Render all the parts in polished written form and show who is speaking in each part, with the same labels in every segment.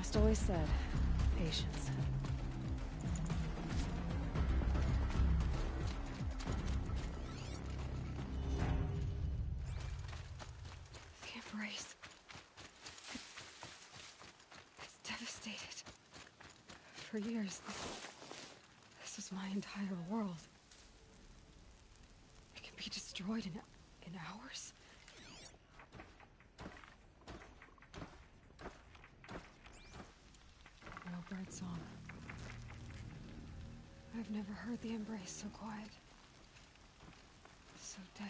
Speaker 1: Frost always said, patience. The embrace. It's devastated. For years, this was my entire world. It can be destroyed in hours? No bird song. I've never heard the embrace so quiet. So dead.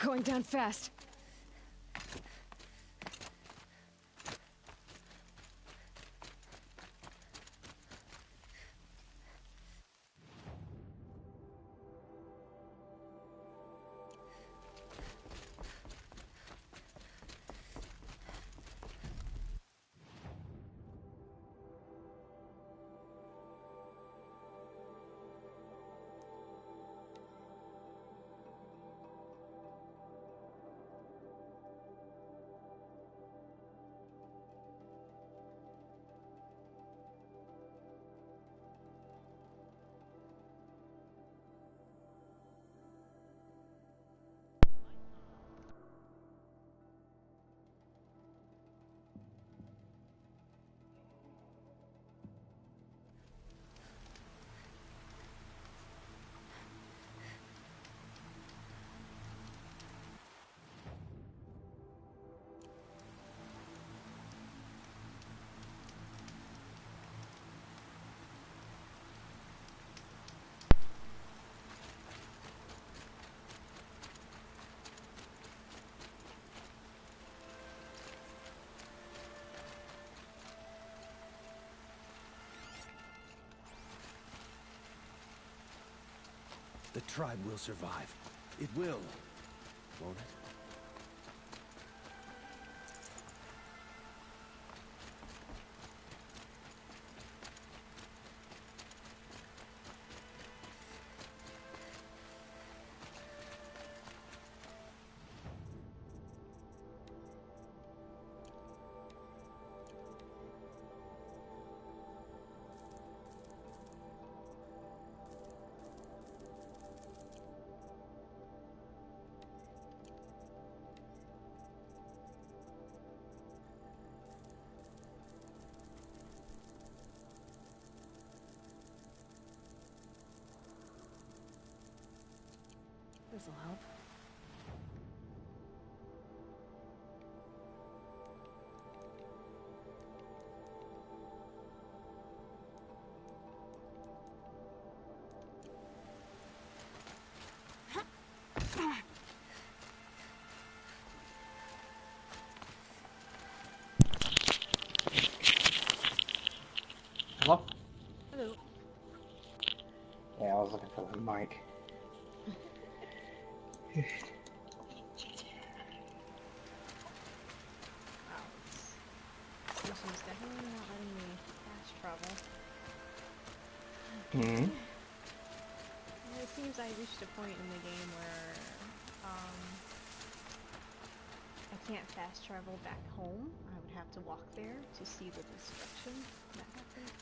Speaker 1: Going down fast.
Speaker 2: The tribe will survive. It will, won't it?
Speaker 1: This'll help.
Speaker 3: Hello?
Speaker 1: Hello.
Speaker 3: Yeah, I was looking for the mic.
Speaker 4: This is definitely not letting me fast travel.
Speaker 3: Hmm.
Speaker 4: It seems I reached a point in the game where I can't fast travel back home. I would have to walk there to see the destruction that happened.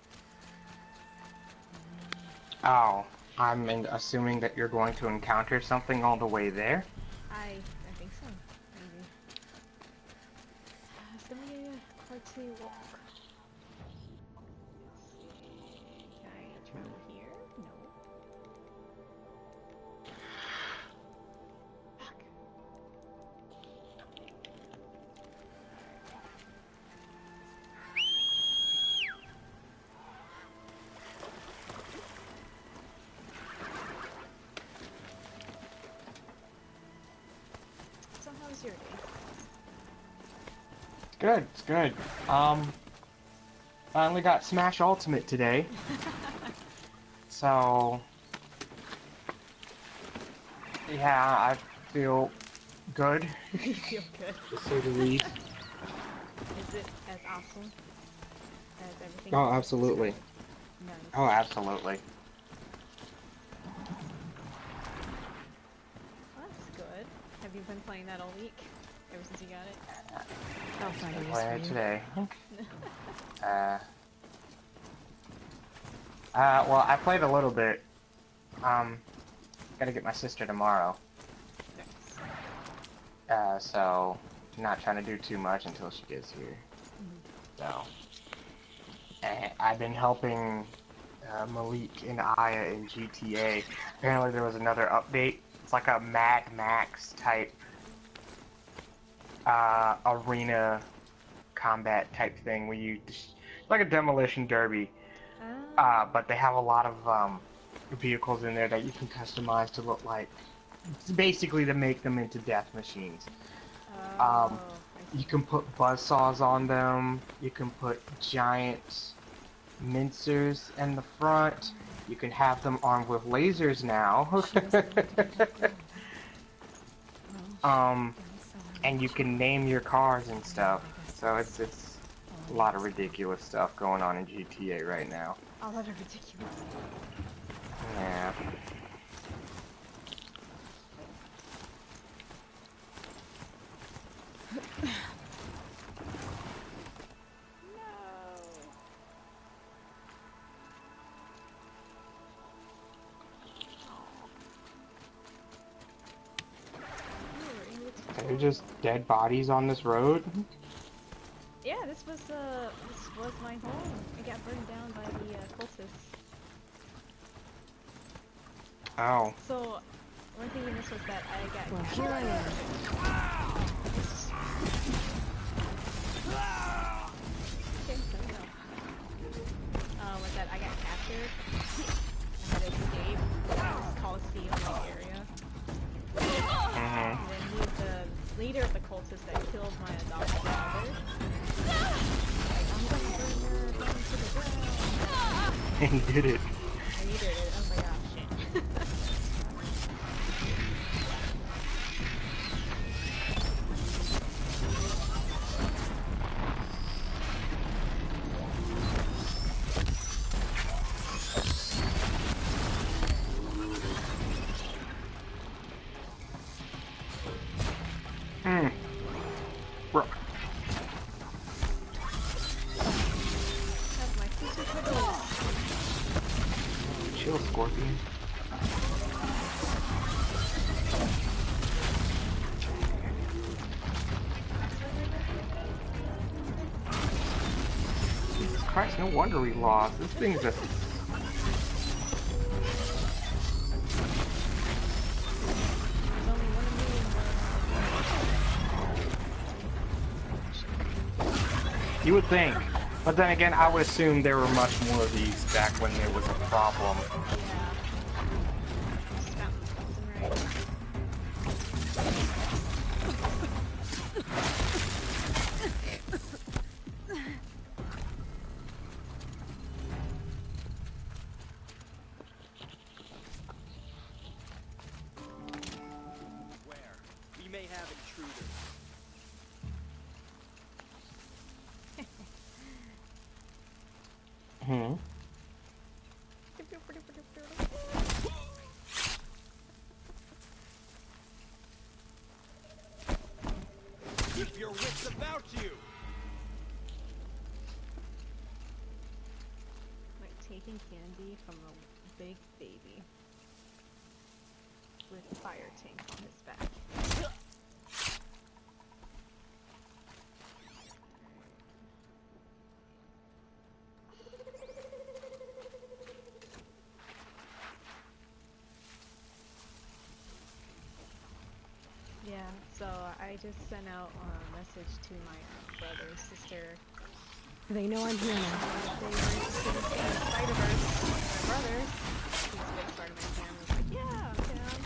Speaker 3: Oh, I'm assuming that you're going to encounter something all the way there.
Speaker 4: I think so. Maybe. It's gonna be quite a walk. Let's see. Can I travel here? No. Fuck. So how's your day?
Speaker 3: It's good, it's good. Finally got Smash Ultimate today. So, yeah, I feel good,
Speaker 4: You feel good.
Speaker 3: to say the least.
Speaker 4: Is it as awesome as everything?
Speaker 3: Oh,
Speaker 4: else is
Speaker 3: absolutely.
Speaker 4: described? Nice.
Speaker 3: Oh, absolutely.
Speaker 4: Well, that's good. Have you been playing that all week? Ever since you got it?
Speaker 1: I'll find a
Speaker 3: I'm
Speaker 1: use
Speaker 3: playing
Speaker 1: for
Speaker 3: it
Speaker 1: you.
Speaker 3: today. Well, I played a little bit. Gotta get my sister tomorrow.
Speaker 4: Nice.
Speaker 3: So, not trying to do too much until she gets here. So, and I've been helping Malik and Aya in GTA. Apparently there was another update. It's like a Mad Max type arena combat type thing where you, like a demolition derby. But they have a lot of vehicles in there that you can customize to look like, basically to make them into death machines.
Speaker 4: I
Speaker 3: You can put buzzsaws on them. You can put giant mincers in the front. You can have them armed with lasers now. And you can name your cars and stuff. So it's a lot of ridiculous stuff going on in GTA right now.
Speaker 4: A lot of ridiculous.
Speaker 3: Yeah. They're just dead bodies on this road.
Speaker 4: Yeah, this was my home. It got burned down by the cultists.
Speaker 3: Oh.
Speaker 4: So one thing we missed was that I got
Speaker 1: Well,
Speaker 4: captured.
Speaker 1: here I am.
Speaker 4: Okay, so no. Was that I got captured. I had to escape this Coliseum area. And then he was the leader of the cultists that killed my adopted mother. Like, I'm gonna burn her down to the ground.
Speaker 3: And he did it.
Speaker 4: And he did it. I was like, oh shit.
Speaker 3: Bro.
Speaker 4: Have my sister cuddle.
Speaker 3: Chill, Scorpion. Jesus Christ, no wonder we lost. This thing's just... You would think. But then again, I would assume there were much more of these back when there was a problem.
Speaker 2: We may have intruders.
Speaker 3: Hmm.
Speaker 2: Keep your wits about you.
Speaker 4: Like taking candy from a big baby with a fire tank on his back. Yeah, so I just sent out a message to my brother, sister.
Speaker 1: They know I'm here now.
Speaker 4: They were interested in seeing Spider-Verse. My brother, he's a big Spider-Man fan, was like, yeah, I'm down.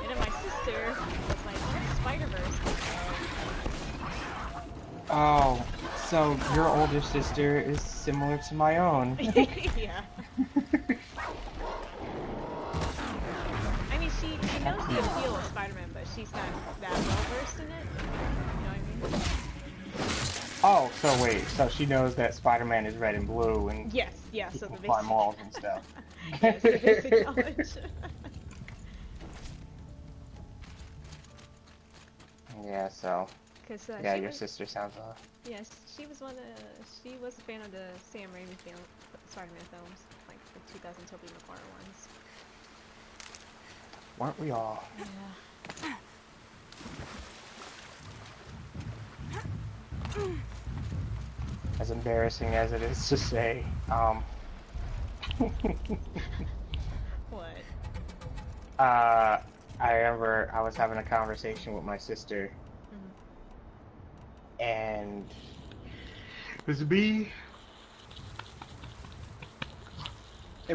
Speaker 4: And then my sister was like, what's Spider-Verse?
Speaker 3: Oh, so your older sister is similar to my own.
Speaker 4: Yeah. I mean, she knows the appeal of Spider-Man, but she's not that well-versed in it. You know what I mean?
Speaker 3: Oh, so wait, so she knows that Spider-Man is red and blue and
Speaker 4: Yes, yeah,
Speaker 3: he
Speaker 4: so
Speaker 3: can
Speaker 4: the
Speaker 3: climb
Speaker 4: basic...
Speaker 3: walls and stuff.
Speaker 4: yes, the basic knowledge.
Speaker 3: Yeah, so...
Speaker 4: Cause,
Speaker 3: yeah,
Speaker 4: she
Speaker 3: your
Speaker 4: was,
Speaker 3: sister sounds
Speaker 4: yes, she was she was a fan of the Sam Raimi Spider-Man films, like the 2000 Tobey Maguire ones.
Speaker 3: weren't we all?
Speaker 4: Yeah.
Speaker 3: As embarrassing as it is to say,
Speaker 4: What?
Speaker 3: I remember I was having a conversation with my sister, and it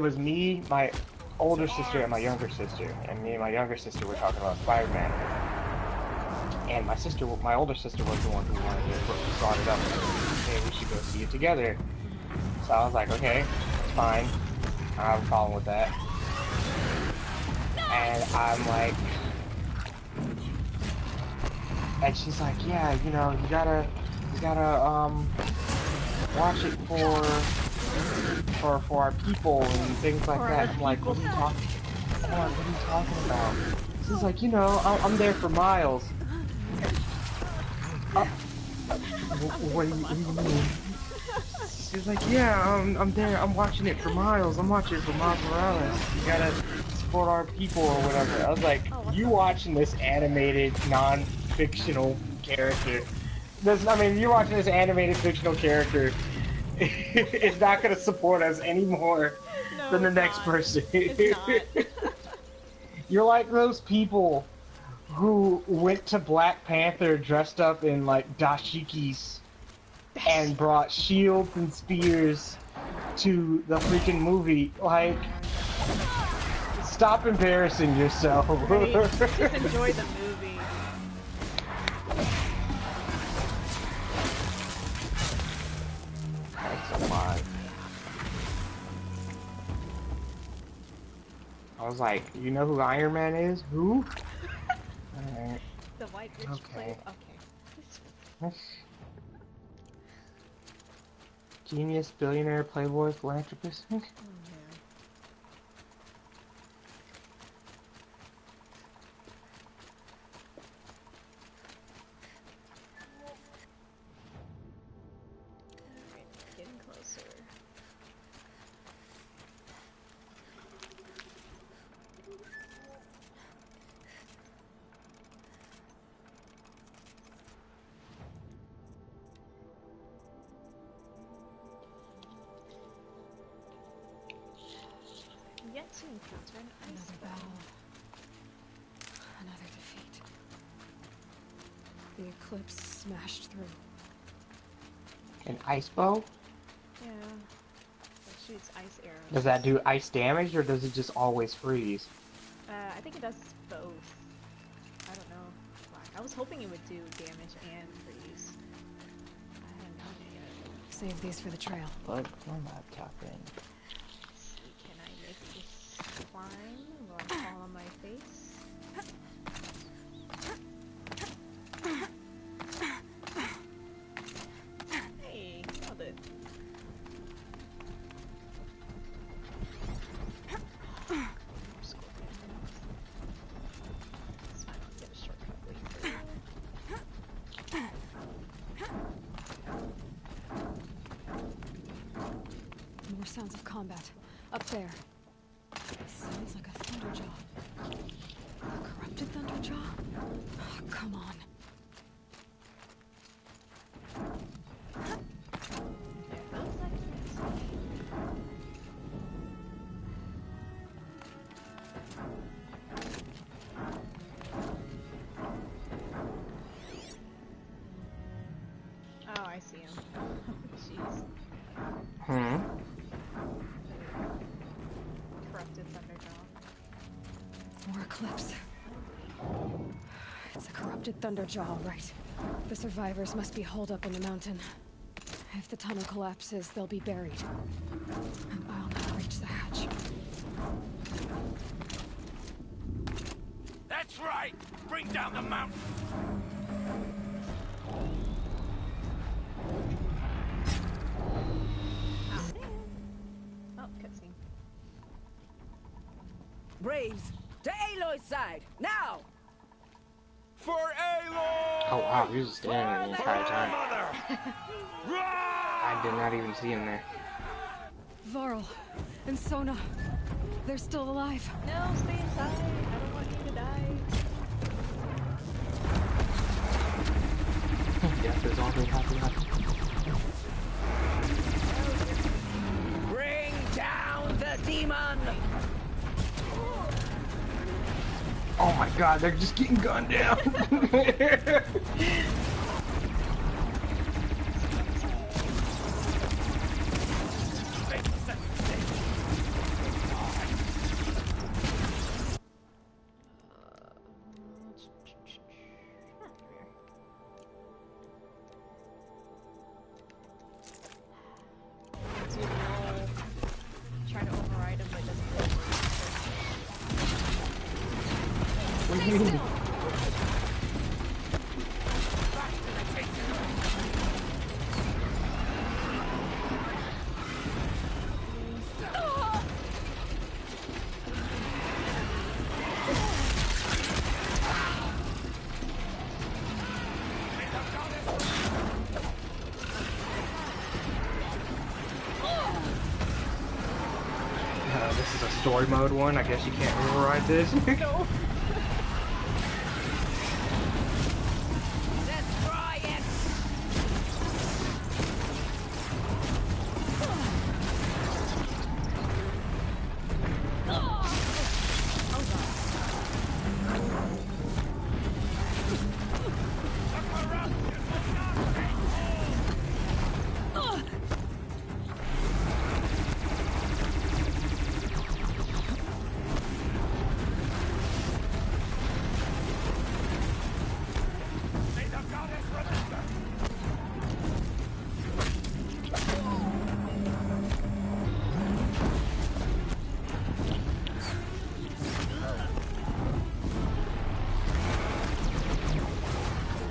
Speaker 3: was me, my older sister, and my younger sister, and me and my younger sister were talking about Spider-Man, and my older sister was the one who wanted to brought it up, like, hey, we should go see it together. So I was like, okay, it's fine, I don't have a problem with that. And I'm like, and she's like, yeah, you know, you gotta watch it for our people and things like that. I'm like, what are you talking about? She's like, you know, I'm there for Miles. What do you mean? She's like, yeah, I'm there. I'm watching it for Miles. I'm watching it for Miles Morales. You gotta support our people or whatever. I was like, you watching this animated, non-fictional character. You're watching this animated fictional character. It's not gonna support us any more than the next person.
Speaker 4: It's not.
Speaker 3: You're like those people who went to Black Panther dressed up in like dashikis and brought shields and spears to the freaking movie. Like, stop embarrassing yourself.
Speaker 4: Right. Just enjoy the movie.
Speaker 3: That's a lot. I was like, you know who Iron Man is? Who? Alright.
Speaker 4: The white rich
Speaker 3: Okay.
Speaker 4: Okay.
Speaker 3: Genius, billionaire, playboy, philanthropist.
Speaker 4: Oh, man. Alright, getting closer. Yet to encounter an ice
Speaker 1: Another battle. Another defeat. The eclipse smashed through.
Speaker 3: An ice bow?
Speaker 4: Yeah. It shoots ice arrows.
Speaker 3: Does that do ice damage, or does it just always freeze?
Speaker 4: I think it does both. I don't know why. I was hoping it would do damage and freeze. I haven't done it yet.
Speaker 1: Save these for the trail.
Speaker 3: Plug my laptop in.
Speaker 4: Let's see, can I make this climb while I fall on my face? Hey, nailed it. It's fine, I'll get a shortcut later.
Speaker 1: More sounds of combat. Up there. Sounds like a Thunderjaw. A corrupted Thunderjaw? Oh, come on.
Speaker 4: Oh, I see him. Jeez.
Speaker 3: Hmm?
Speaker 4: Corrupted Thunderjaw.
Speaker 1: More Eclipse. It's a corrupted Thunderjaw, all right. The survivors must be holed up in the mountain. If the tunnel collapses, they'll be buried. And I'll never reach the hatch.
Speaker 2: That's right! Bring down the mountain!
Speaker 4: Oh, cutscene.
Speaker 5: Braves, to Aloy's side, now!
Speaker 2: For Aloy!
Speaker 3: Oh wow, he was standing there the entire time.
Speaker 2: Mother!
Speaker 3: I did not even see him there.
Speaker 1: Varl and Sona, they're still alive.
Speaker 4: No, stay inside. I don't want you to die.
Speaker 3: Death is all they have left.
Speaker 5: Bring down the demon!
Speaker 3: Oh my god, they're just getting gunned down.
Speaker 4: Try to override him, but it doesn't really work.
Speaker 3: What do you mean? This is a story mode one. I guess you can't override this. No.
Speaker 5: Destroy it!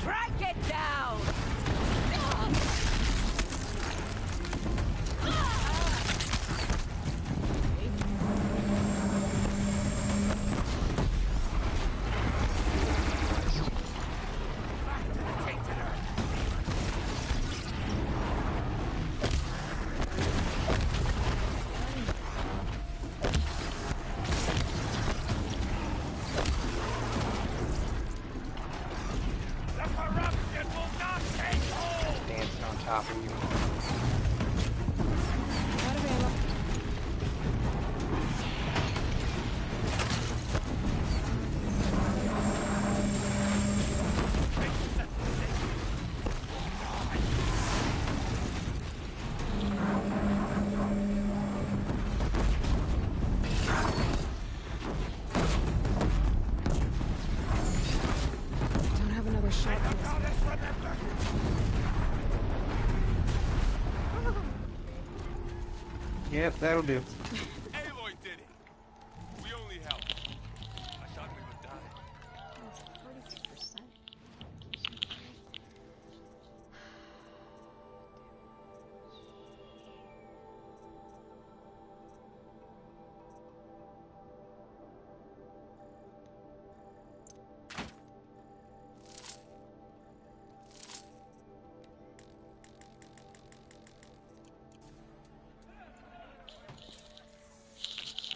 Speaker 5: Track it down!
Speaker 2: The corruption will not take hold!
Speaker 3: Dancing on top of you.
Speaker 1: Out of ammo.
Speaker 3: Yep, that'll do.
Speaker 6: Aloy did it. We only helped. I thought we would die.
Speaker 4: Oh, 42%.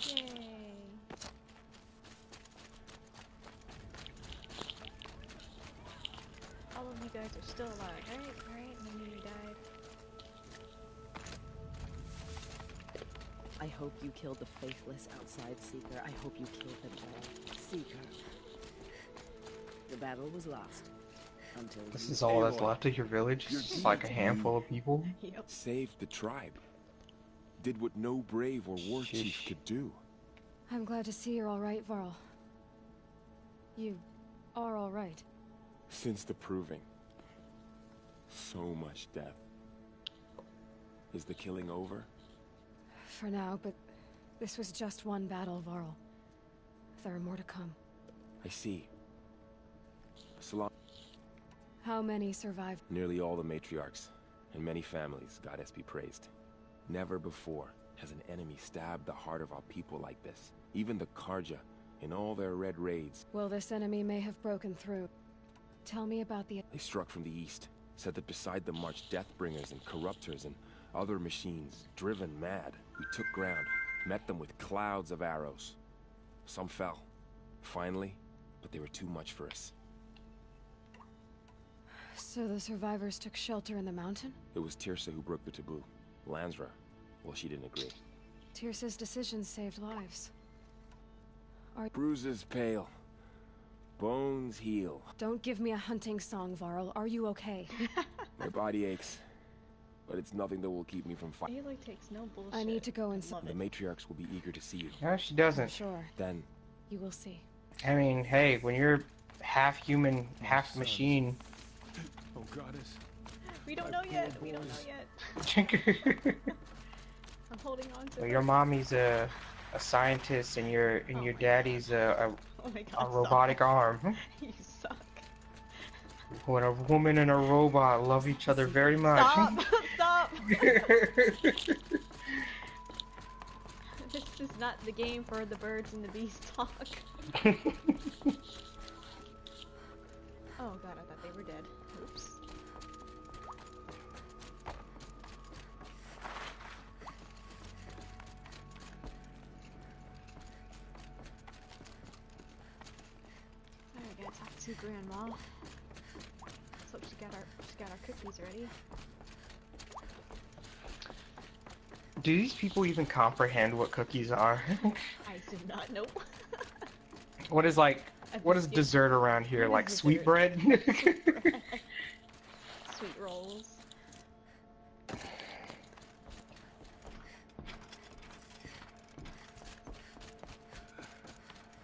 Speaker 4: Yay. All of you guys are still alive, right? Right? None of you died.
Speaker 5: I hope you killed the faithless outside Seeker. I hope you killed them all. Seeker. The battle was lost. Until
Speaker 3: This
Speaker 5: you
Speaker 3: is all that's
Speaker 2: Aloy,
Speaker 3: left of your village?
Speaker 2: your
Speaker 3: Just like a
Speaker 2: deeds.
Speaker 3: handful of people?
Speaker 4: Yep.
Speaker 6: Saved the tribe. Did what no brave or war chief
Speaker 3: Sheesh.
Speaker 6: could do.
Speaker 1: I'm glad to see you're all right, Varl. You are all right.
Speaker 6: Since the proving. So much death. Is the killing over?
Speaker 1: For now, but this was just one battle, Varl. There are more to come.
Speaker 6: I see. Salam.
Speaker 1: How many survived?
Speaker 6: Nearly all the matriarchs, and many families, goddess be praised. Never before has an enemy stabbed the heart of our people like this. Even the Karja, in all their red raids,
Speaker 1: Well, this enemy may have broken through. Tell me about the...
Speaker 6: they struck from the east. Said that beside them marched Deathbringers and Corruptors and other machines, driven mad. We took ground, met them with clouds of arrows. Some fell, finally, but they were too much for us.
Speaker 1: So the survivors took shelter in the mountain?
Speaker 6: It was Tirsa who broke the taboo. Lansra, well, she didn't agree.
Speaker 1: Tirsa's decisions saved lives.
Speaker 6: Bruises pale, bones heal.
Speaker 1: Don't give me a hunting song, Varl. Are you okay?
Speaker 6: My body aches, but it's nothing that will keep me from fighting.
Speaker 4: Aloy takes no bullshit.
Speaker 1: I need to go and...
Speaker 4: Love
Speaker 6: The
Speaker 4: it.
Speaker 6: matriarchs will be eager to see you.
Speaker 3: No, she
Speaker 1: I'm
Speaker 3: doesn't.
Speaker 1: sure.
Speaker 6: Then,
Speaker 1: You will see.
Speaker 3: I mean, hey, when you're half human, half machine...
Speaker 2: Oh, goddess.
Speaker 4: We don't know yet. We don't know yet.
Speaker 3: well,
Speaker 4: I'm holding on to
Speaker 3: your
Speaker 4: her.
Speaker 3: mommy's a scientist and your daddy's a
Speaker 4: Oh my god.
Speaker 3: robotic arm.
Speaker 4: Stop. You suck.
Speaker 3: When a woman and a robot love each other very much.
Speaker 4: Stop. Stop. This is not the game for the birds and the bees talk. Oh god, I thought they were dead. Oops. Alright, gotta talk to Grandma. Let's hope she got our cookies ready.
Speaker 3: Do these people even comprehend what cookies are?
Speaker 4: I do not know.
Speaker 3: What is like, what is
Speaker 4: Yeah.
Speaker 3: dessert around here?
Speaker 4: What is
Speaker 3: Like
Speaker 4: dessert?
Speaker 3: sweetbread?
Speaker 4: Sweet rolls.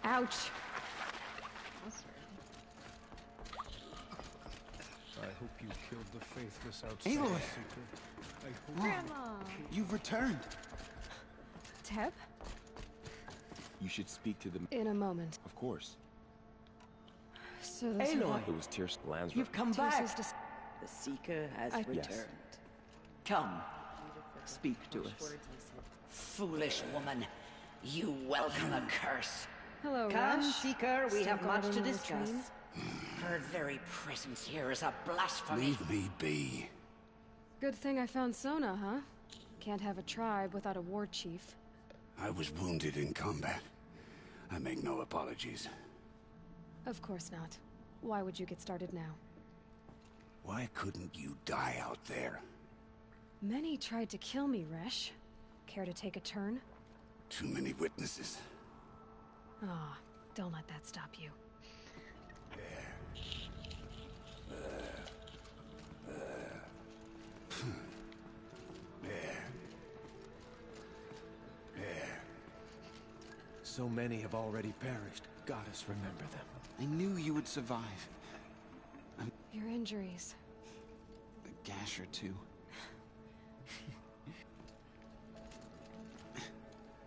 Speaker 1: Ouch!
Speaker 4: That's
Speaker 2: I hope you killed the faithless outside
Speaker 7: Aloy!
Speaker 2: Seeker. I hope
Speaker 4: Grandma!
Speaker 7: You've returned.
Speaker 1: Teb?
Speaker 6: you should speak to them.
Speaker 1: In a moment.
Speaker 6: Of course.
Speaker 1: So the
Speaker 5: Aloy!
Speaker 6: It was Tirsa Lansra.
Speaker 5: You've come
Speaker 1: Tirsa's
Speaker 5: back.
Speaker 1: dis-
Speaker 5: The Seeker has
Speaker 1: I-
Speaker 5: returned.
Speaker 6: Yes.
Speaker 5: Come, speak to us.
Speaker 7: Foolish woman. You welcome a curse.
Speaker 1: Hello,
Speaker 5: Come,
Speaker 1: Rash.
Speaker 5: Seeker, we
Speaker 1: Still
Speaker 5: have much to
Speaker 1: guarding the
Speaker 5: discuss.
Speaker 1: latrine?
Speaker 7: Her very presence here is a blasphemy.
Speaker 2: Leave me be.
Speaker 1: Good thing I found Sona, huh? Can't have a tribe without a war chief.
Speaker 8: I was wounded in combat. I make no apologies.
Speaker 1: Of course not. Why would you get started now?
Speaker 8: Why couldn't you die out there?
Speaker 1: Many tried to kill me, Resh. Care to take a turn?
Speaker 8: Too many witnesses.
Speaker 1: Ah, don't let that stop you.
Speaker 2: So many have already perished. Goddess, remember them.
Speaker 7: I knew you would survive.
Speaker 1: Your injuries.
Speaker 7: A gash or two.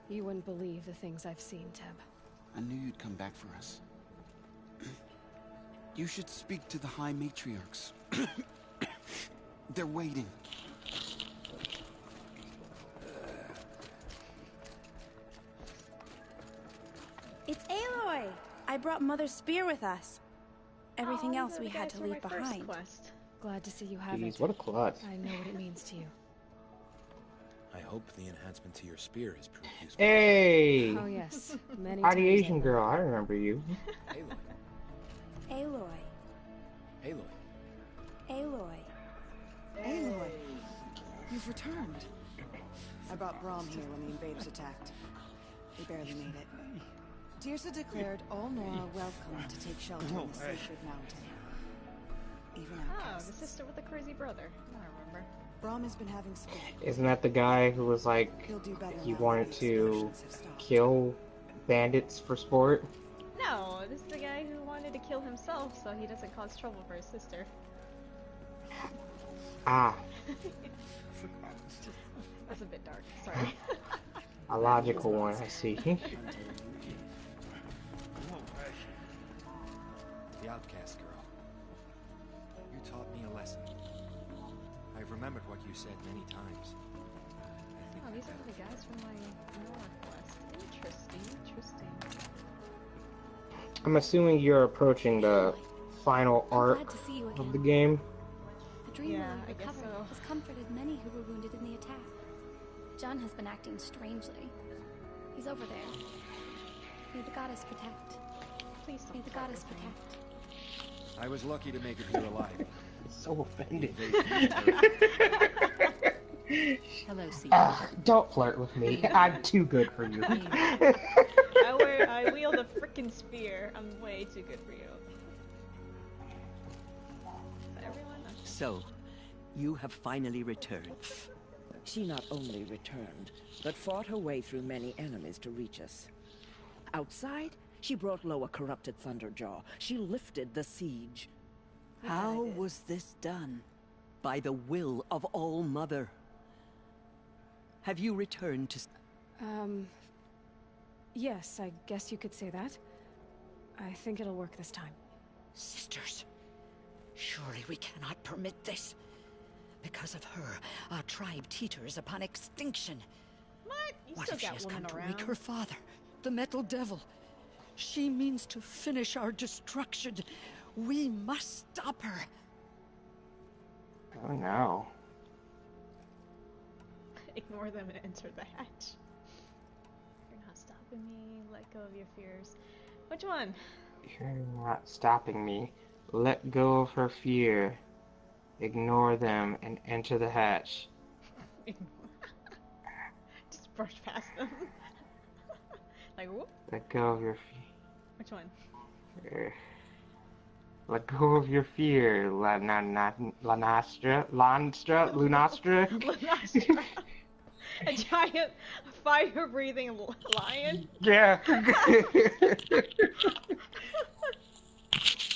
Speaker 1: You wouldn't believe the things I've seen, Teb.
Speaker 2: I knew you'd come back for us. You should speak to the High Matriarchs. They're waiting.
Speaker 9: It's Aloy! I brought Mother's spear with us. Everything else we had to leave behind.
Speaker 1: Glad to see you have
Speaker 3: Jeez,
Speaker 1: it.
Speaker 3: what a klutz.
Speaker 1: I know what it means to you.
Speaker 6: I hope the enhancement to your spear has proved useful.
Speaker 3: Hey!
Speaker 1: Oh yes, many
Speaker 3: Party
Speaker 1: times
Speaker 3: Asian
Speaker 1: over.
Speaker 3: girl, I remember you.
Speaker 6: Aloy.
Speaker 9: Aloy.
Speaker 6: Aloy.
Speaker 9: Aloy.
Speaker 5: Aloy, you've returned. I brought Brahm here when the invaders attacked. They barely made it. Tirsa declared all Nora welcome to take shelter in the sacred mountain. Even
Speaker 4: Oh,
Speaker 5: outcasts.
Speaker 4: the sister with the crazy brother. I remember.
Speaker 5: Brahm has been having school.
Speaker 3: Isn't that the guy who was like,
Speaker 5: He'll do better
Speaker 3: he
Speaker 5: now
Speaker 3: wanted
Speaker 5: that the
Speaker 3: to
Speaker 5: explosions have stopped.
Speaker 3: kill bandits for sport?
Speaker 4: No, this is the guy who wanted to kill himself so he doesn't cause trouble for his sister.
Speaker 3: Ah,
Speaker 4: That's a bit dark. Sorry.
Speaker 3: a logical one, I see.
Speaker 10: The outcast girl. You taught me a lesson. I've remembered what you said many times. I think
Speaker 4: Oh, these are the guys from my Northwest. Interesting.
Speaker 3: I'm assuming you're approaching the final arc
Speaker 11: Glad to see you
Speaker 3: of the
Speaker 11: again.
Speaker 3: game.
Speaker 11: The dream
Speaker 4: Yeah,
Speaker 11: Lily
Speaker 4: I guess
Speaker 11: recovered
Speaker 4: so.
Speaker 11: has comforted many who were wounded in the attack. John has been acting strangely. He's over there. May the goddess protect.
Speaker 4: Please
Speaker 11: May
Speaker 4: don't
Speaker 11: the
Speaker 4: fuck
Speaker 11: goddess
Speaker 4: with me.
Speaker 11: protect.
Speaker 10: I was lucky to make it here alive.
Speaker 3: So offended.
Speaker 11: Hello, Seeker.
Speaker 3: Don't flirt with me. I'm too good for you.
Speaker 4: I wield a frickin' spear. I'm way too good for you. Is that everyone?
Speaker 7: So, you have finally returned.
Speaker 5: She not only returned, but fought her way through many enemies to reach us. Outside, she brought low a corrupted Thunderjaw. She lifted the siege.
Speaker 7: How was this done? By the will of All Mother. Have you returned to...
Speaker 1: Yes, I guess you could say that. I think it'll work this time.
Speaker 7: Sisters, surely we cannot permit this. Because of her, our tribe teeters upon extinction.
Speaker 4: What? You
Speaker 7: What
Speaker 4: still
Speaker 7: if she
Speaker 4: got
Speaker 7: has
Speaker 4: women
Speaker 7: come to
Speaker 4: around.
Speaker 7: wake her father, the Metal Devil? She means to finish our destruction. We must stop her.
Speaker 3: Oh no.
Speaker 4: Ignore them and enter the hatch. You're not stopping me. Let go of your fears. Which one?
Speaker 3: You're not stopping me. Let go of her fear. Ignore them and enter the hatch.
Speaker 4: Just brush past them. Like, whoop.
Speaker 3: Let go of your fear.
Speaker 4: Which one?
Speaker 3: Let go of your fear, Lunastra?
Speaker 4: Lunastra. A giant fire-breathing lion?
Speaker 3: Yeah.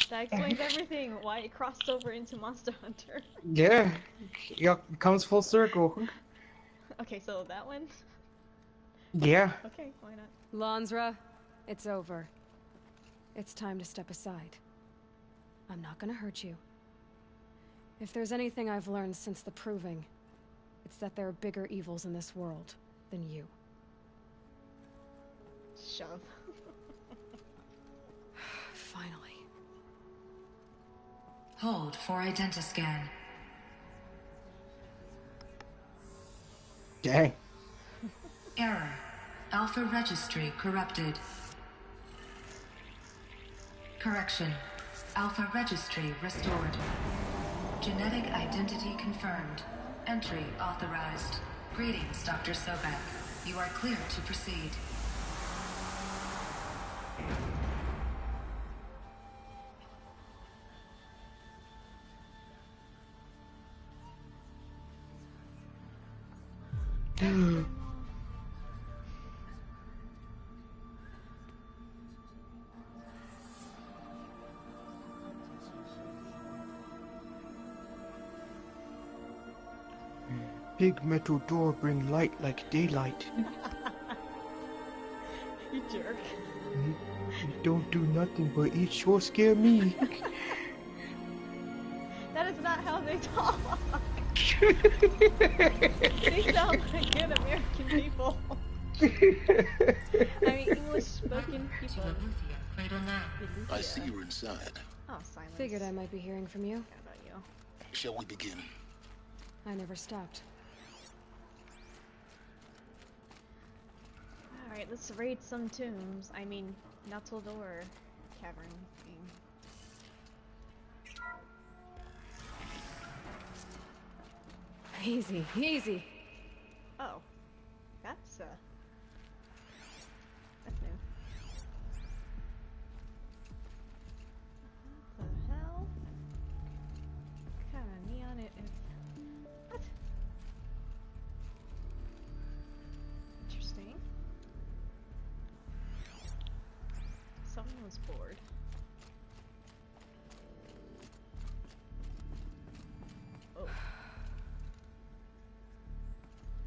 Speaker 4: That explains everything. Why it crossed over into Monster Hunter.
Speaker 3: Yeah. It comes full circle.
Speaker 4: Okay, so that one?
Speaker 3: Yeah.
Speaker 4: Okay, why not?
Speaker 1: Lansra, it's over. It's time to step aside. I'm not gonna hurt you. If there's anything I've learned since the Proving, it's that there are bigger evils in this world than you.
Speaker 4: Shove.
Speaker 1: Finally.
Speaker 12: Hold for identiscan.
Speaker 3: Dang.
Speaker 12: Error. Alpha registry corrupted. Correction. Alpha registry restored. Genetic identity confirmed. Entry authorized. Greetings, Dr. Sobek. You are clear to proceed.
Speaker 3: Big metal door bring light like daylight.
Speaker 4: You jerk.
Speaker 3: You don't do nothing but eat sure scare me.
Speaker 4: That is not how they talk. They sound like good American people. I mean, English spoken people.
Speaker 8: I see you're inside.
Speaker 4: Oh, silence.
Speaker 1: Figured I might be hearing from you.
Speaker 4: How about you?
Speaker 8: Shall we begin?
Speaker 1: I never stopped.
Speaker 4: Alright, let's raid some tombs. I mean, Natildor cavern thing.
Speaker 1: Easy, easy.
Speaker 4: Oh. That's new. What the hell? Kind of neon it is. What? Interesting. Someone was bored. Oh.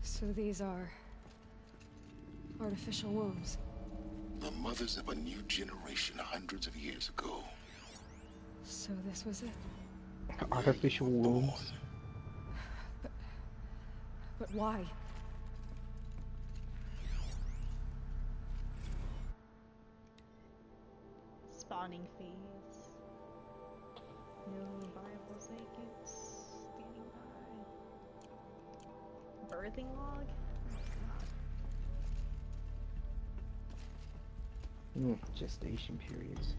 Speaker 1: So these are artificial wombs.
Speaker 8: The mothers of a new generation hundreds of years ago.
Speaker 1: So this was it.
Speaker 3: Artificial wombs.
Speaker 1: But why?
Speaker 4: Spawning phase. No viable vacants. Standing by. Birthing log?
Speaker 3: Gestation periods.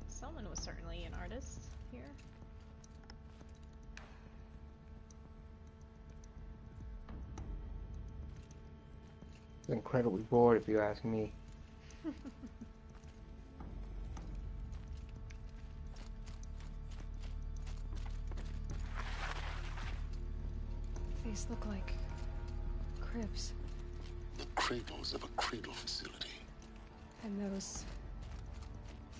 Speaker 4: Someone was certainly an artist here.
Speaker 3: It's incredibly bored, if you ask me.
Speaker 1: These look like cribs.
Speaker 8: The cradles of a cradle facility.
Speaker 1: And those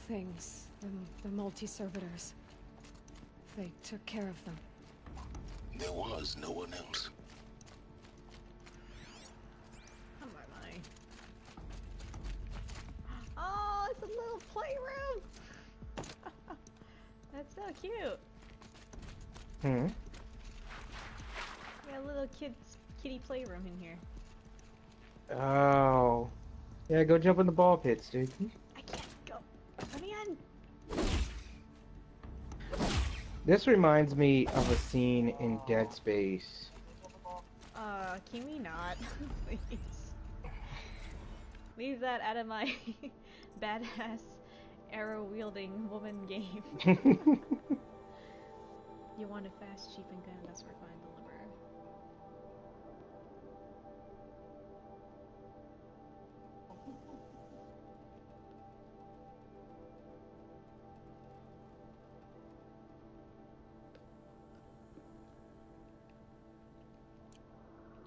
Speaker 1: things, the multi-servitors, they took care of them.
Speaker 8: There was no one else.
Speaker 4: How am I? Oh, it's a little playroom! That's so cute. Yeah, a little kitty playroom in here.
Speaker 3: Oh. Yeah, go jump in the ball pits, dude.
Speaker 4: I can't go. Let me in.
Speaker 3: This reminds me of a scene in Dead Space.
Speaker 4: Can we not? Please. Leave that out of my badass arrow-wielding woman game. You want a fast, cheap, and gun, that's where find deliver.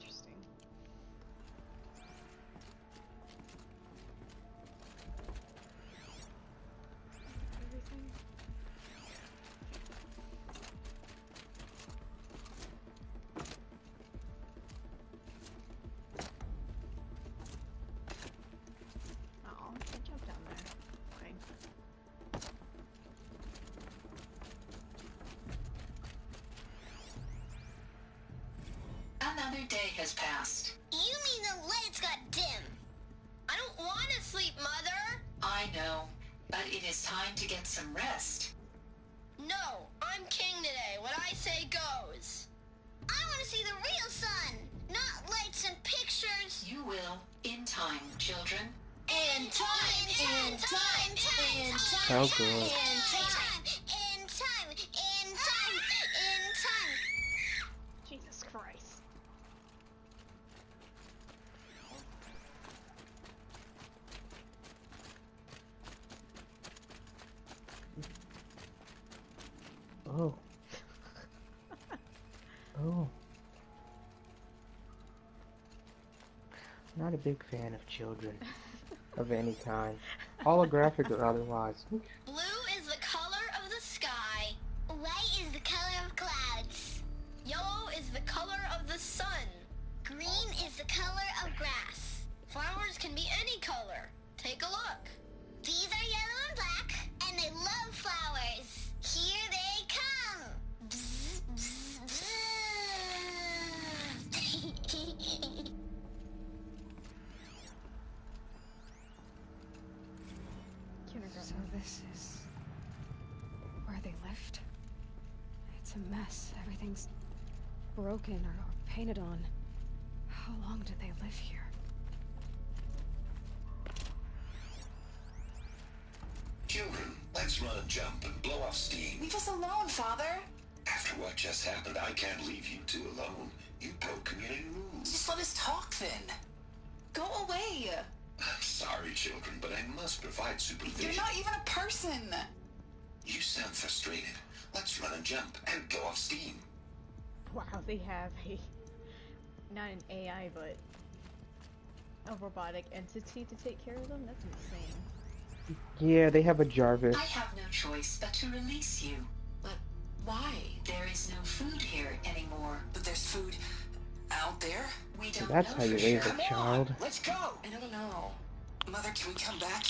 Speaker 4: Interesting. Everything? Oh, I can't jump down there. Fine.
Speaker 12: Another day has passed.
Speaker 13: You mean the lights got dim? I don't want to sleep, Mother!
Speaker 12: I know, but it is time to get some rest.
Speaker 13: No, I'm king today. What I say goes. I want to see the real sun, not lights and pictures.
Speaker 12: You will, in time, children.
Speaker 13: In time, in time, in time,
Speaker 3: Oh, good.
Speaker 13: in time, in time, in time, in time.
Speaker 4: Jesus Christ.
Speaker 3: Oh. Oh. Not a big fan of children. of any kind, holographic or otherwise.
Speaker 13: Blue is the color of the sky. White is the color of clouds. Yellow is the color of the sun. Green is the color of grass. Flowers can be any color. Take a look. These are yellow and black, and they love flowers. Here they come. Bzz, bzz, bzz.
Speaker 1: So this is where they lived? It's a mess. Everything's broken or painted on. How long did they live here?
Speaker 14: Children, let's run and jump and blow off steam.
Speaker 5: Leave us alone, Father.
Speaker 14: After what just happened, I can't leave you two alone. You broke community rules.
Speaker 5: Just let us talk then. Go away.
Speaker 14: I'm sorry, children, but I must provide supervision.
Speaker 5: You're not even a person.
Speaker 14: You sound frustrated. Let's run and jump and blow off steam.
Speaker 4: Wow, they have a not an AI but a robotic entity to take care of them? That's insane.
Speaker 3: Yeah, they have a Jarvis.
Speaker 12: I have no choice but to release you. But why? There is no food here anymore.
Speaker 5: But there's food out there?
Speaker 12: We don't
Speaker 3: That's
Speaker 12: know
Speaker 3: how you
Speaker 12: for
Speaker 3: raise
Speaker 12: sure.
Speaker 3: a child.
Speaker 5: Let's go. I don't know. Mother, can we come back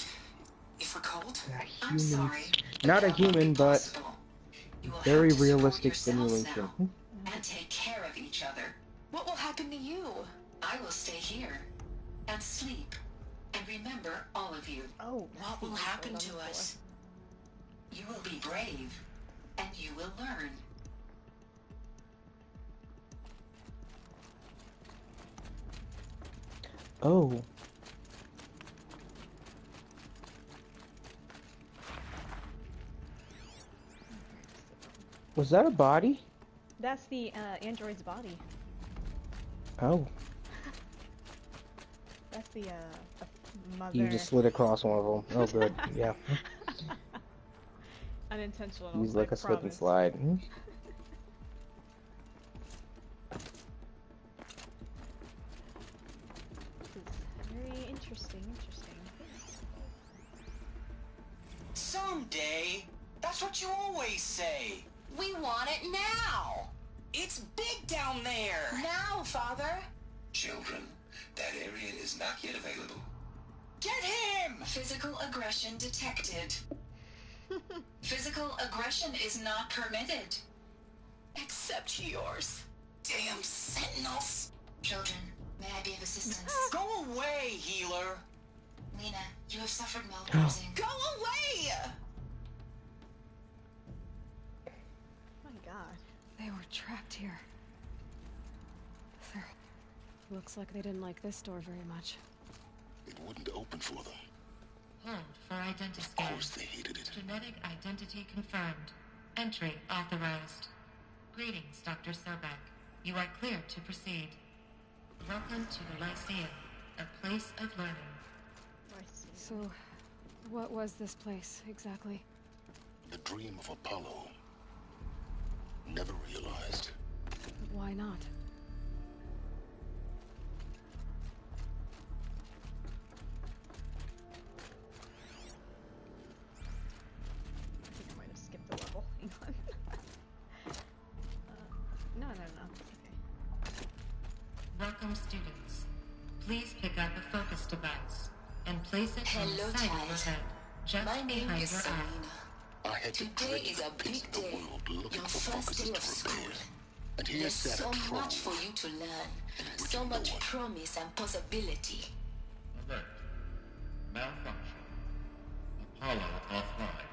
Speaker 5: if we're cold?
Speaker 12: I'm sorry.
Speaker 3: Not a human, but
Speaker 12: You will
Speaker 3: very
Speaker 12: have to support
Speaker 3: realistic
Speaker 12: yourselves
Speaker 3: simulation.
Speaker 12: now and take care of each other.
Speaker 5: What will happen to you?
Speaker 12: I will stay here and sleep. And remember, all of you,
Speaker 4: Oh,
Speaker 12: what will happen to us? You will be brave, and you will learn.
Speaker 3: Oh. Was that a body?
Speaker 4: That's the android's body.
Speaker 3: Oh.
Speaker 4: That's the mother.
Speaker 3: You just slid across one of them. Oh, good. Yeah.
Speaker 4: Unintentional.
Speaker 3: Use like a slip and slide. Hmm?
Speaker 4: Very interesting.
Speaker 15: Someday. That's what you always say.
Speaker 5: We want it now.
Speaker 15: It's big down there.
Speaker 5: Now, Father.
Speaker 14: Children, that area is not yet available.
Speaker 15: Get him!
Speaker 12: Physical aggression detected. Physical aggression is not permitted.
Speaker 5: Except yours. Damn sentinels.
Speaker 12: Children, may I be of assistance?
Speaker 15: Go away, healer.
Speaker 12: Lena, you have suffered malbruising.
Speaker 5: Go away!
Speaker 4: My God.
Speaker 1: They were trapped here. Looks like they didn't like this door very much.
Speaker 8: It wouldn't open for them.
Speaker 16: Hold for identity
Speaker 8: Of
Speaker 16: scan.
Speaker 8: course they hated it.
Speaker 16: Genetic identity confirmed. Entry authorized. Greetings, Dr. Sobek. You are clear to proceed. Welcome to the Lyceum, a place of learning.
Speaker 1: So, what was this place, exactly?
Speaker 8: The dream of Apollo. Never realized.
Speaker 1: Why not?
Speaker 4: I think I might have skipped a level. Hang on. No. It's okay.
Speaker 16: Welcome, students. Please pick up a focus device and place it on the
Speaker 12: Hello,
Speaker 16: side of
Speaker 12: child.
Speaker 16: your head, just
Speaker 12: My name
Speaker 16: behind
Speaker 12: is
Speaker 16: your eye.
Speaker 12: Selena.
Speaker 8: I had to
Speaker 12: Today
Speaker 8: dredge
Speaker 12: is
Speaker 8: the
Speaker 12: a
Speaker 8: pits
Speaker 12: big
Speaker 8: of the
Speaker 12: day.
Speaker 8: world looking
Speaker 12: Your
Speaker 8: for
Speaker 12: first
Speaker 8: focuses
Speaker 12: day
Speaker 8: to
Speaker 12: of school.
Speaker 8: repair. And here
Speaker 12: There's
Speaker 8: sat a
Speaker 12: so
Speaker 8: pro.
Speaker 12: much for you to learn.
Speaker 8: which
Speaker 12: So
Speaker 8: no
Speaker 12: much
Speaker 8: one-
Speaker 12: promise and possibility.
Speaker 17: Alert. Malfunction. Apollo offline.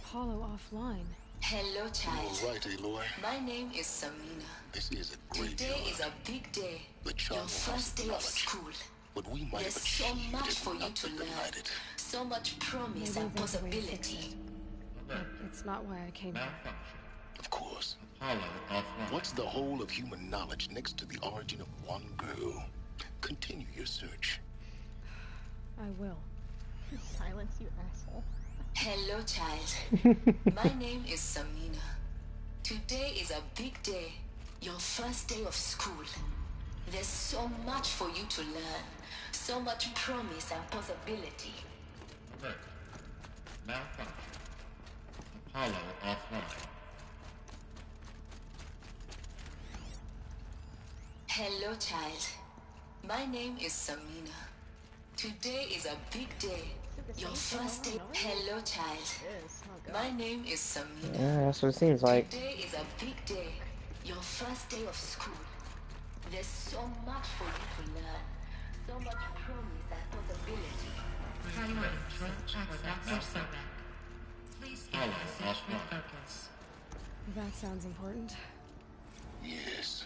Speaker 1: Apollo offline.
Speaker 12: Hello, child.
Speaker 8: You were right, Aloy.
Speaker 12: My name is Samina.
Speaker 8: This is a great
Speaker 12: Today
Speaker 8: job.
Speaker 12: is a big day.
Speaker 8: The
Speaker 12: Your
Speaker 8: child
Speaker 12: first day of
Speaker 8: knowledge.
Speaker 12: school.
Speaker 8: What we might
Speaker 12: There's
Speaker 8: have
Speaker 12: so
Speaker 8: achieved
Speaker 12: much
Speaker 8: if
Speaker 12: for you
Speaker 8: not
Speaker 12: to
Speaker 8: been
Speaker 12: learn.
Speaker 8: denied.
Speaker 12: So much promise
Speaker 1: Maybe
Speaker 12: and
Speaker 1: there's a way to fix
Speaker 12: possibility.
Speaker 1: it.
Speaker 17: Alert.
Speaker 1: It's not why I came here.
Speaker 17: Malfunction.
Speaker 8: Of course.
Speaker 17: Apollo offline.
Speaker 8: What's the whole of human knowledge next to the origin of one girl? Continue your search.
Speaker 1: I will.
Speaker 4: Silence, you asshole.
Speaker 12: Hello, child. My name is Samina. Today is a big day. Your first day of school. There's so much for you to learn. So much promise and possibility.
Speaker 17: Alert. Malfunction. Apollo offline.
Speaker 12: Hello, child. My name is Samina. Today is a big day. Your first day. Hello, child. My name is Samina.
Speaker 3: Yeah, that's what it seems like.
Speaker 12: Today is a big day. Your first day of school. There's so much for you to learn. So much promise and possibility.
Speaker 16: Please hear the message with focus.
Speaker 1: That sounds important.
Speaker 8: Yes.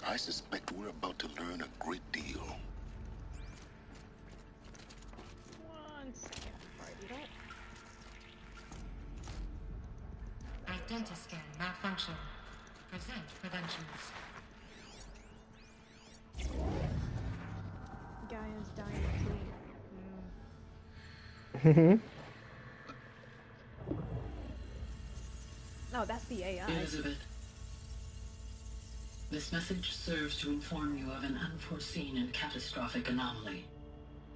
Speaker 8: I suspect we're about to learn a great deal.
Speaker 4: One second before I do that.
Speaker 16: Identiscan malfunction. Present credentials.
Speaker 4: Gaia's dying to sleep. No, that's the AI.
Speaker 12: Elizabeth, this message serves to inform you of an unforeseen and catastrophic anomaly.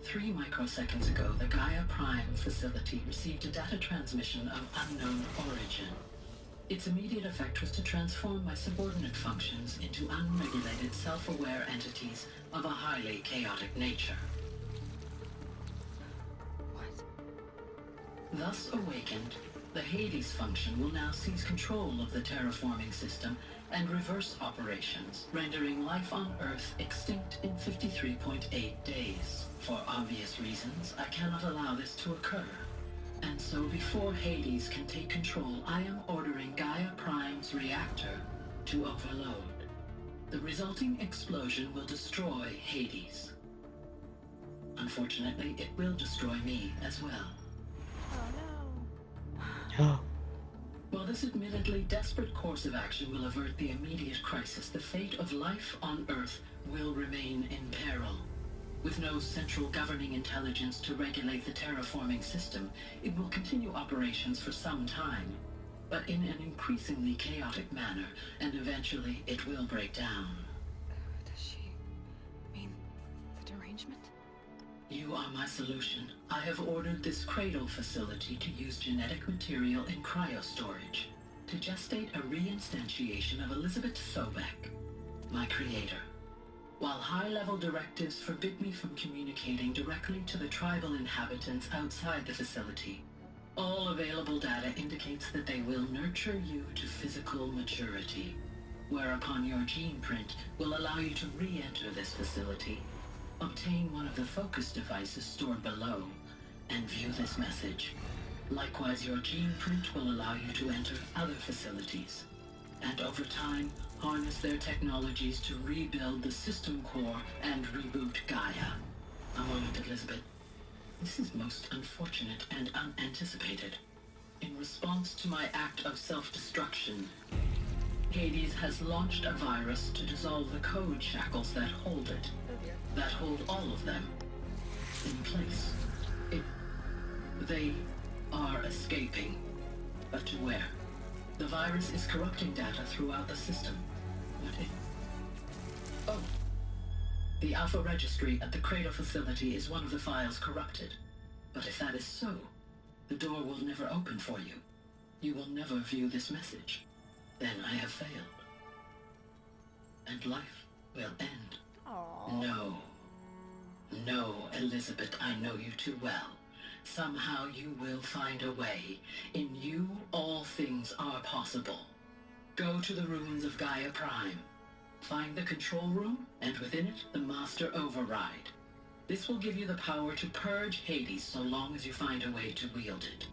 Speaker 12: 3 microseconds ago, the Gaia Prime facility received a data transmission of unknown origin. Its immediate effect was to transform my subordinate functions into unregulated, self-aware entities of a highly chaotic nature. Thus awakened, the Hades function will now seize control of the terraforming system and reverse operations, rendering life on Earth extinct in 53.8 days. For obvious reasons, I cannot allow this to occur. And so before Hades can take control, I am ordering Gaia Prime's reactor to overload. The resulting explosion will destroy Hades. Unfortunately, it will destroy me as well. While this admittedly desperate course of action will avert the immediate crisis, the fate of life on Earth will remain in peril. With no central governing intelligence to regulate the terraforming system, it will continue operations for some time, but in an increasingly chaotic manner, and eventually it will break down.
Speaker 1: Does she mean the derangement?
Speaker 12: You are my solution. I have ordered this cradle facility to use genetic material in cryostorage to gestate a reinstantiation of Elizabeth Sobek, my creator. While high-level directives forbid me from communicating directly to the tribal inhabitants outside the facility, all available data indicates that they will nurture you to physical maturity, whereupon your gene print will allow you to re-enter this facility, obtain one of the focus devices stored below, and view this message. Likewise, your gene print will allow you to enter other facilities, and over time, harness their technologies to rebuild the system core and reboot Gaia. A moment, Elizabeth. This is most unfortunate and unanticipated. In response to my act of self-destruction, Hades has launched a virus to dissolve the code shackles that hold it, that hold all of them in place. They are escaping, but to where? The virus is corrupting data throughout the system. Oh. The Alpha Registry at the Cradle facility is one of the files corrupted. But if that is so, the door will never open for you. You will never view this message. Then I have failed. And life will end.
Speaker 4: Aww.
Speaker 12: No. No, Elizabeth, I know you too well. Somehow you will find a way. In you, all things are possible. Go to the ruins of Gaia Prime. Find the control room, and within it, the Master Override. This will give you the power to purge Hades so long as you find a way to wield it.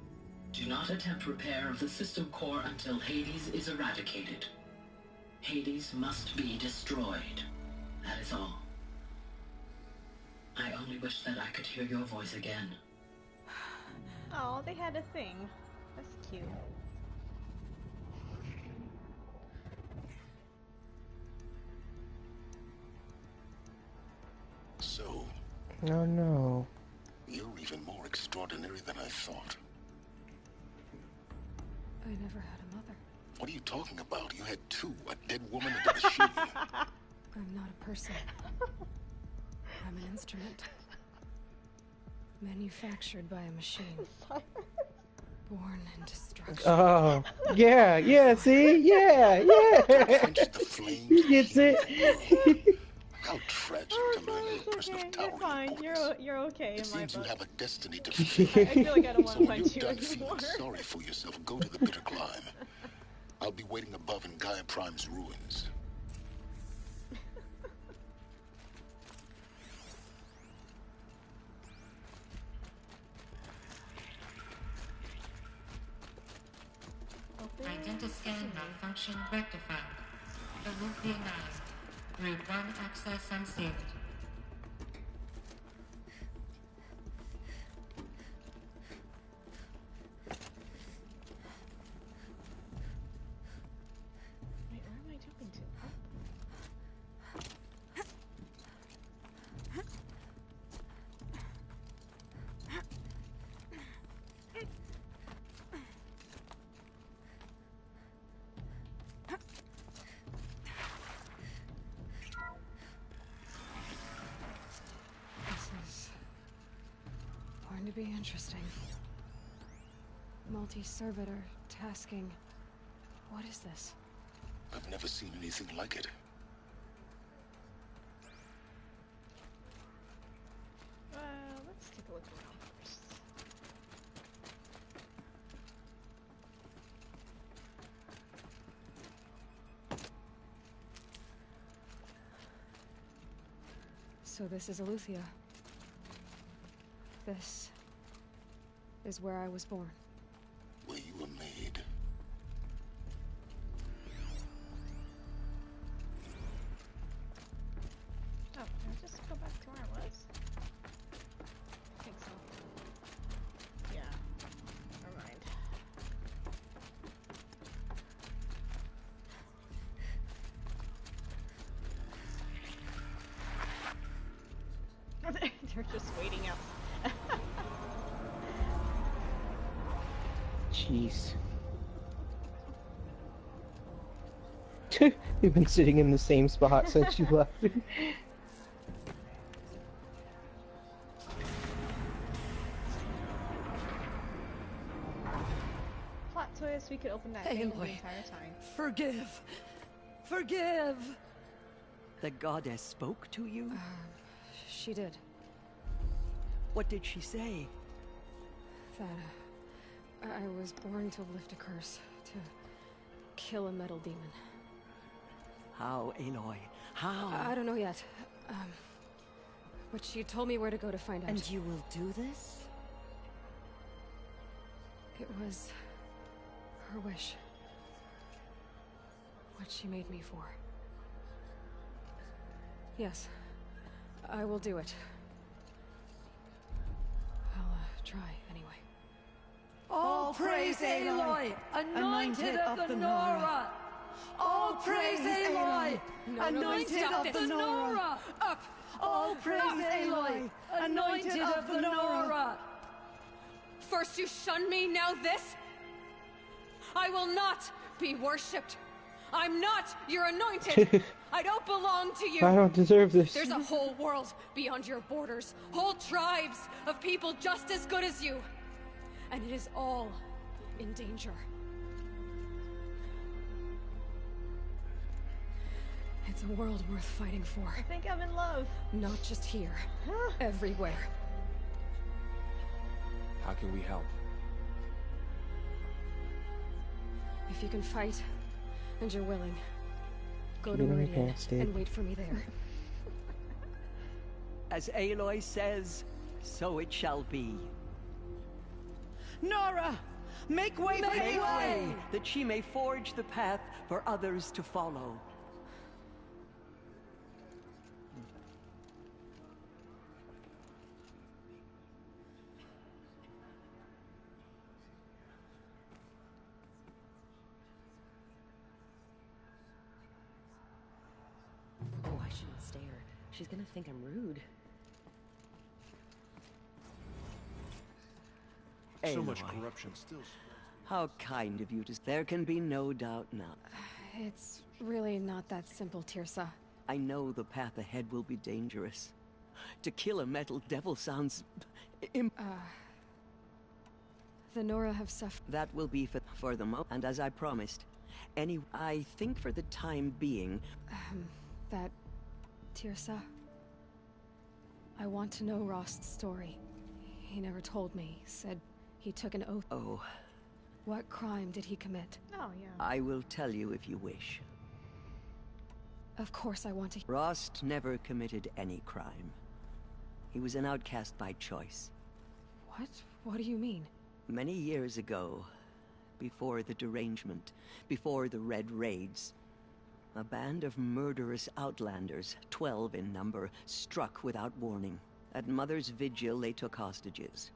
Speaker 12: Do not attempt repair of the system core until Hades is eradicated. Hades must be destroyed. That is all. I only wish that I could hear your voice again.
Speaker 4: Oh, they had a thing. That's cute.
Speaker 8: So.
Speaker 3: Oh no.
Speaker 8: You're even more extraordinary than I thought.
Speaker 1: I never had a mother.
Speaker 8: What are you talking about? You had two, a dead woman and a machine.
Speaker 1: I'm not a person. I'm an instrument. Manufactured by a machine. Born in destruction.
Speaker 18: Oh, yeah, yeah, see? Yeah, yeah. He gets it.
Speaker 8: How tragic to learn you're a person of towering
Speaker 4: Fine, you're okay in
Speaker 8: It
Speaker 4: my
Speaker 8: seems you
Speaker 4: book.
Speaker 8: have a destiny to fulfill.
Speaker 4: I feel like I don't want
Speaker 8: So
Speaker 4: to
Speaker 8: when
Speaker 4: punch
Speaker 8: you're
Speaker 4: you
Speaker 8: done
Speaker 4: anymore.
Speaker 8: feeling sorry for yourself, go to the bitter climb. I'll be waiting above in Gaia Prime's ruins.
Speaker 16: Identiscan malfunction rectified. Alethea 9. Grade 1 access unsealed.
Speaker 4: Wait, where am I jumping to?
Speaker 1: This is going to be interesting. Multi-servitor tasking. What is this?
Speaker 8: I've never seen anything like it.
Speaker 4: Let's take a look around first.
Speaker 1: So this is Alethea. This is where I was born.
Speaker 8: Where you were made.
Speaker 4: Oh, can I just go back to where I was? I think so. Yeah. Never mind. They're just waiting out.
Speaker 18: Jeez. We've been sitting in the same spot since you left.
Speaker 4: Plot twist, we could open that thing the
Speaker 7: Aloy,
Speaker 4: entire time.
Speaker 7: forgive. Forgive. The goddess spoke to you?
Speaker 1: She did.
Speaker 7: What did she say?
Speaker 1: That I was born to lift a curse, to kill a metal demon.
Speaker 7: How, Aloy? How?
Speaker 1: I don't know yet. But she told me where to go to find out.
Speaker 5: And you will do this?
Speaker 1: It was her wish. What she made me for. Yes, I will do it. I'll try anyway.
Speaker 7: All praise Aloy, anointed of the Nora. All praise Aloy, anointed of the Nora.
Speaker 1: Up!
Speaker 7: All praise Aloy, anointed of the Nora.
Speaker 1: First you shunned me, now this? I will not be worshipped. I'm not your anointed. I don't belong to you.
Speaker 18: I don't deserve this.
Speaker 1: There's a whole world beyond your borders. Whole tribes of people just as good as you. And it is all in danger. It's a world worth fighting for.
Speaker 4: I think I'm in love.
Speaker 1: Not just here. Everywhere.
Speaker 6: How can we help?
Speaker 1: If you can fight, and you're willing, go to
Speaker 18: Get in your
Speaker 1: Meridian
Speaker 18: pants, dude.
Speaker 1: and wait for me there.
Speaker 7: As Aloy says, so it shall be. Nora! Make way for Aloy, that she may forge the path for others to follow.
Speaker 19: Oh, I shouldn't stare. She's gonna think I'm rude. So much
Speaker 20: Aloy,
Speaker 19: corruption still.
Speaker 20: how kind of you to... There can be no doubt now.
Speaker 1: It's really not that simple, Tirsa.
Speaker 20: I know the path ahead will be dangerous. To kill a metal devil sounds...
Speaker 1: The Nora have suffered.
Speaker 20: That will be for the moment, and as I promised. I think for the time being...
Speaker 1: That... Tirsa... I want to know Rost's story. He never told me. Said he took an oath.
Speaker 20: Oh.
Speaker 1: What crime did he commit?
Speaker 4: Oh, yeah.
Speaker 20: I will tell you if you wish.
Speaker 1: Of course I want to...
Speaker 20: Rost never committed any crime. He was an outcast by choice.
Speaker 1: What? What do you mean?
Speaker 20: Many years ago, before the derangement, before the Red Raids, a band of murderous outlanders, 12 in number, struck without warning. At Mother's Vigil, they took hostages,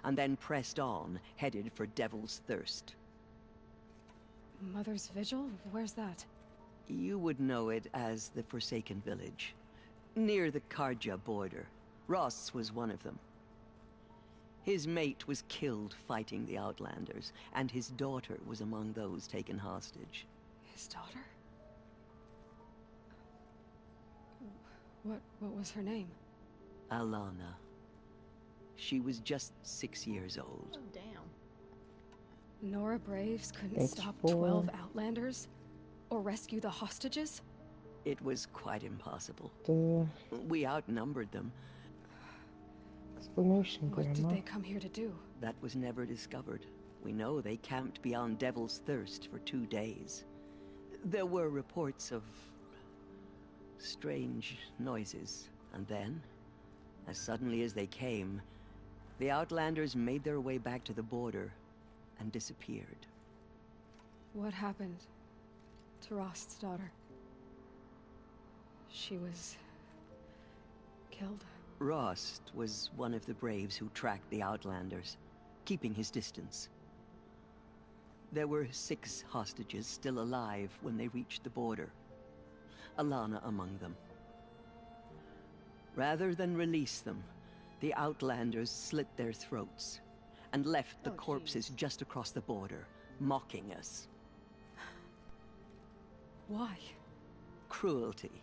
Speaker 20: and then pressed on, headed for Devil's Thirst.
Speaker 1: Mother's Vigil? Where's that?
Speaker 20: You would know it as the Forsaken Village, near the Karja border. Ross was one of them. His mate was killed fighting the Outlanders, and his daughter was among those taken hostage.
Speaker 1: His daughter? What was her name?
Speaker 20: Alana. She was just 6 years old.
Speaker 4: Oh, damn.
Speaker 1: Nora Braves couldn't stop 12 Outlanders? Or rescue the hostages?
Speaker 20: It was quite impossible.
Speaker 18: The
Speaker 20: We outnumbered them.
Speaker 18: explanation,
Speaker 1: What did
Speaker 18: Grandma.
Speaker 1: they come here to do?
Speaker 20: That was never discovered. We know they camped beyond Devil's Thirst for 2 days. There were reports of strange noises, and then, as suddenly as they came, the Outlanders made their way back to the border and disappeared.
Speaker 1: What happened to Rost's daughter? She was... killed?
Speaker 20: Rost was one of the braves who tracked the Outlanders, keeping his distance. There were 6 hostages still alive when they reached the border. Alana among them. Rather than release them, the Outlanders slit their throats and left the corpses just across the border, mocking us.
Speaker 1: Why?
Speaker 20: Cruelty.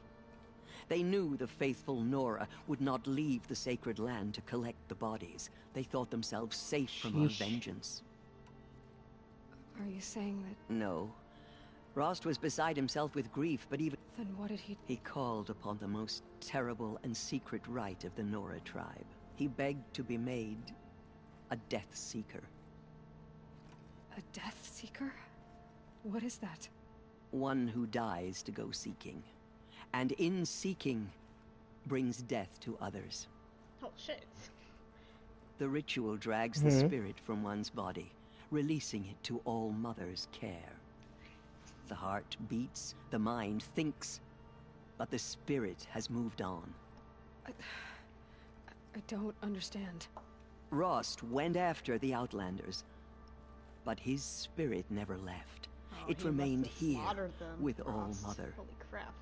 Speaker 20: They knew the faithful Nora would not leave the sacred land to collect the bodies. They thought themselves safe from our vengeance.
Speaker 1: Are you saying that...
Speaker 20: No. Rost was beside himself with grief, but even...
Speaker 1: Then what did he...
Speaker 20: He called upon the most terrible and secret rite of the Nora tribe. He begged to be made a Death Seeker.
Speaker 1: A Death Seeker? What is that?
Speaker 20: One who dies to go seeking. And in seeking, brings death to others.
Speaker 4: Oh, shit.
Speaker 20: The ritual drags the spirit from one's body, releasing it to All Mother's care. The heart beats, the mind thinks, but the spirit has moved on.
Speaker 1: I don't understand.
Speaker 20: Rost went after the Outlanders, but his spirit never left. It remained here with All Mother.
Speaker 4: Holy crap.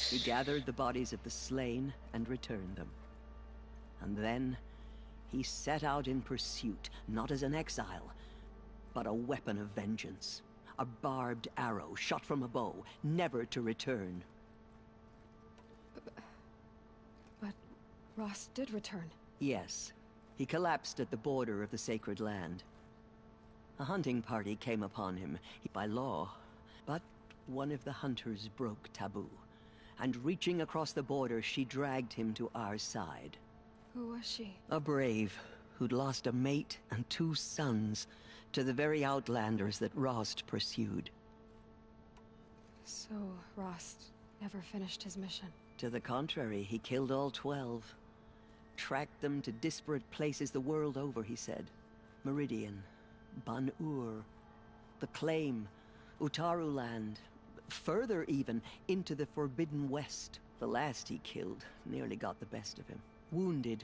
Speaker 20: He gathered the bodies of the slain and returned them. And then, he set out in pursuit, not as an exile, but a weapon of vengeance. A barbed arrow shot from a bow, never to return.
Speaker 1: But Rost did return.
Speaker 20: Yes. He collapsed at the border of the sacred land. A hunting party came upon him, by law, but one of the hunters broke taboo. And reaching across the border, she dragged him to our side.
Speaker 1: Who was she?
Speaker 20: A brave who'd lost a mate and 2 sons to the very Outlanders that Rost pursued.
Speaker 1: So, Rost never finished his mission?
Speaker 20: To the contrary, he killed all 12. Tracked them to disparate places the world over, he said. Meridian, Ban-Ur, the Claim, Utaru Land, further even, into the Forbidden West. The last he killed nearly got the best of him. Wounded,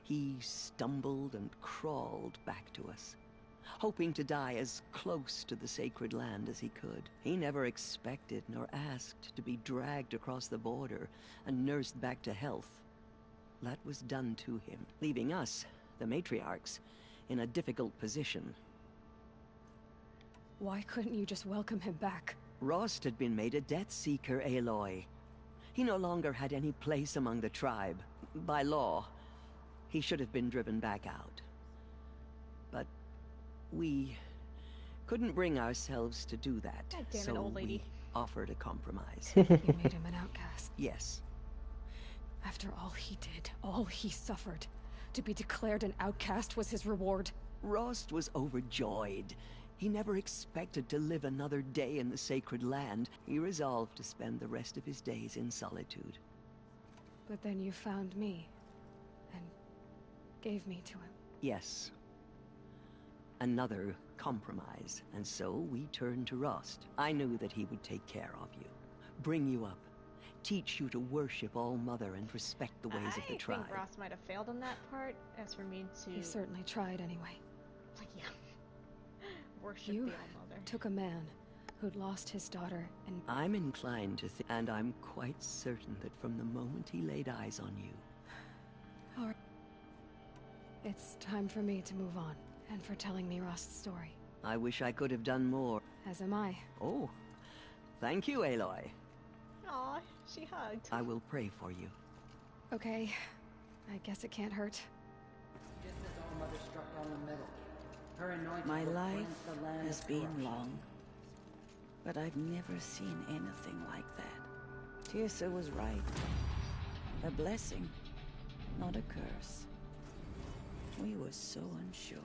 Speaker 20: he stumbled and crawled back to us, hoping to die as close to the sacred land as he could. He never expected nor asked to be dragged across the border and nursed back to health. That was done to him, leaving us, the matriarchs, in a difficult position.
Speaker 1: Why couldn't you just welcome him back?
Speaker 20: Rost had been made a Death Seeker, Aloy. He no longer had any place among the tribe. By law, he should have been driven back out. But we couldn't bring ourselves to do that.
Speaker 4: God damn it,
Speaker 20: so
Speaker 4: old lady.
Speaker 20: we offered a compromise.
Speaker 1: You made him an outcast.
Speaker 20: Yes.
Speaker 1: After all he did, all he suffered, to be declared an outcast was his reward.
Speaker 20: Rost was overjoyed. He never expected to live another day in the sacred land. He resolved to spend the rest of his days in solitude.
Speaker 1: But then you found me, and gave me to him.
Speaker 20: Yes. Another compromise, and so we turned to Rost. I knew that he would take care of you, bring you up, teach you to worship All-Mother and respect the ways of the tribe.
Speaker 4: I think Ross might have failed on that part, as for me to...
Speaker 1: He certainly tried anyway.
Speaker 4: Yeah. Worship
Speaker 1: You
Speaker 4: the All-Mother.
Speaker 1: took a man who'd lost his daughter and...
Speaker 20: I'm inclined to think, and I'm quite certain that from the moment he laid eyes on you...
Speaker 1: All right. It's time for me to move on, and for telling me Rost's story.
Speaker 20: I wish I could have done more.
Speaker 1: As am I.
Speaker 20: Oh, thank you, Aloy.
Speaker 4: Aw, she hugged.
Speaker 20: I will pray for you.
Speaker 1: Okay, I guess it can't hurt.
Speaker 5: Just as All-Mother struck down the middle, her anointing
Speaker 19: My
Speaker 5: will
Speaker 19: life
Speaker 5: cleanse the land
Speaker 19: has
Speaker 5: of
Speaker 19: been
Speaker 5: corruption.
Speaker 19: long, but I've never seen anything like that. Tirsa was right. A blessing, not a curse. We were so unsure.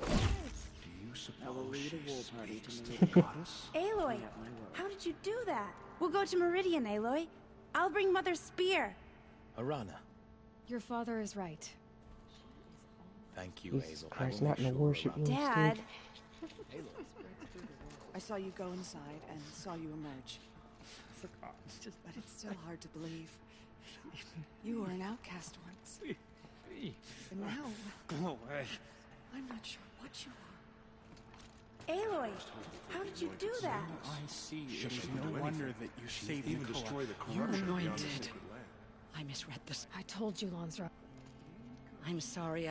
Speaker 17: Do you
Speaker 5: I will
Speaker 17: suppose
Speaker 5: lead
Speaker 17: she
Speaker 5: a war party
Speaker 17: speaks
Speaker 5: to
Speaker 17: to the
Speaker 5: Meridian.
Speaker 17: goddess?
Speaker 9: Aloy,
Speaker 5: You have my word.
Speaker 9: how did you do that? We'll go to Meridian, Aloy. I'll bring Mother's spear.
Speaker 17: Arana,
Speaker 1: Your father is right.
Speaker 17: thank you,
Speaker 18: Jesus
Speaker 17: Hazel.
Speaker 18: Christ,
Speaker 17: I will
Speaker 18: not in a
Speaker 17: make
Speaker 18: worship
Speaker 17: sure
Speaker 18: room,
Speaker 9: Dad.
Speaker 5: I saw you go inside and saw you emerge. But it's still hard to believe. You were an outcast once. And now,
Speaker 10: Go away.
Speaker 5: I'm not sure what you are.
Speaker 9: Aloy, how did you do that?
Speaker 10: I see.
Speaker 17: She
Speaker 10: It is
Speaker 17: didn't
Speaker 10: no
Speaker 17: do
Speaker 10: wonder
Speaker 17: anything.
Speaker 10: that you
Speaker 17: She
Speaker 10: saved
Speaker 17: even
Speaker 10: Nicola.
Speaker 17: destroyed the
Speaker 10: You're
Speaker 17: corruption beyond the
Speaker 10: anointed.
Speaker 17: sacred land.
Speaker 20: I misread this.
Speaker 1: I told you, Lansra.
Speaker 20: I'm sorry,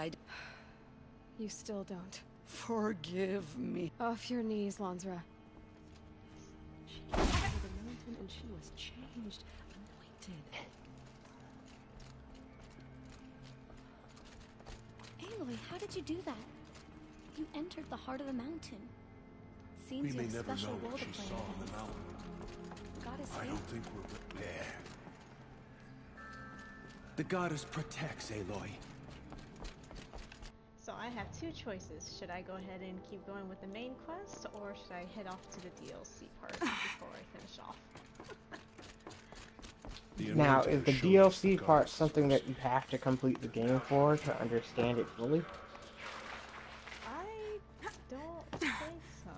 Speaker 1: You still don't.
Speaker 20: Forgive me.
Speaker 1: Off your knees, Lansra.
Speaker 20: She came out of the mountain and she was changed, anointed.
Speaker 11: Aloy, how did you do that? You entered the heart of the mountain.
Speaker 17: We
Speaker 11: Seems you
Speaker 17: may
Speaker 11: have
Speaker 17: never
Speaker 11: special
Speaker 17: know
Speaker 11: will
Speaker 17: what
Speaker 11: to
Speaker 17: she
Speaker 11: play
Speaker 17: saw on
Speaker 11: in
Speaker 17: the
Speaker 11: this.
Speaker 17: mountain.
Speaker 11: Goddess
Speaker 17: I
Speaker 11: fate.
Speaker 17: don't think we're prepared.
Speaker 2: The goddess protects, Aloy.
Speaker 4: So I have two choices. Should I go ahead and keep going with the main quest, or should I head off to the DLC part before I finish off?
Speaker 18: Now, is the DLC part something that you have to complete the game for to understand it fully?
Speaker 4: I don't think so.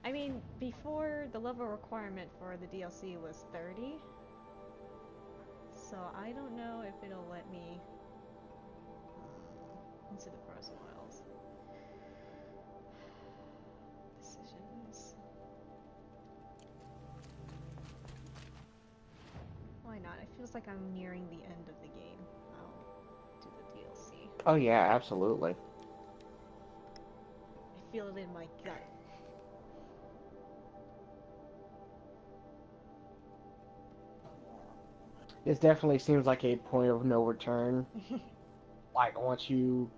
Speaker 4: I mean, before the level requirement for the DLC was 30. So I don't know if it'll let me into the Frozen Wilds. Decisions. Why not? It feels like I'm nearing the end of the game. I'll do the DLC.
Speaker 18: Oh yeah, absolutely.
Speaker 4: I feel it in my gut.
Speaker 18: This definitely seems like a point of no return. Like, once you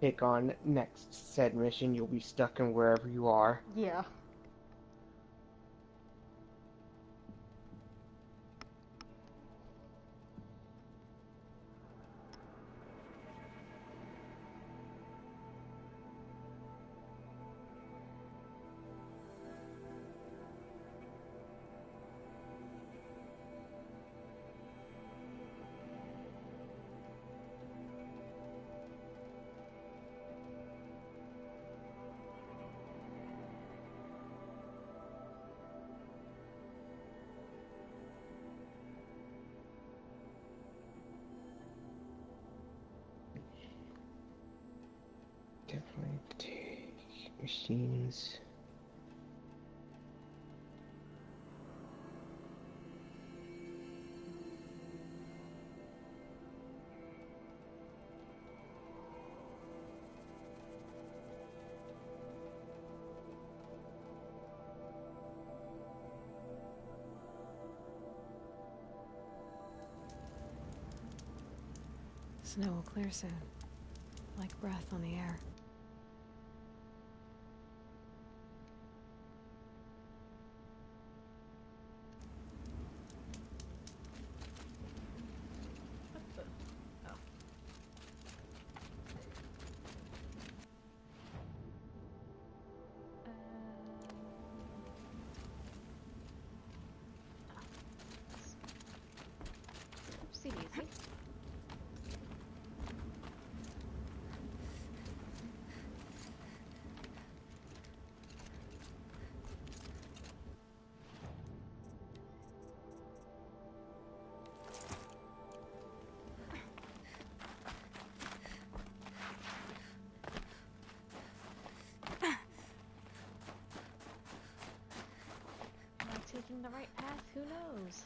Speaker 18: pick on next said mission, you'll be stuck in wherever you are.
Speaker 4: Yeah.
Speaker 18: Definitely take machines.
Speaker 1: Snow will clear soon. Like breath on the air.
Speaker 4: See easy. Am I taking the right path? Who knows?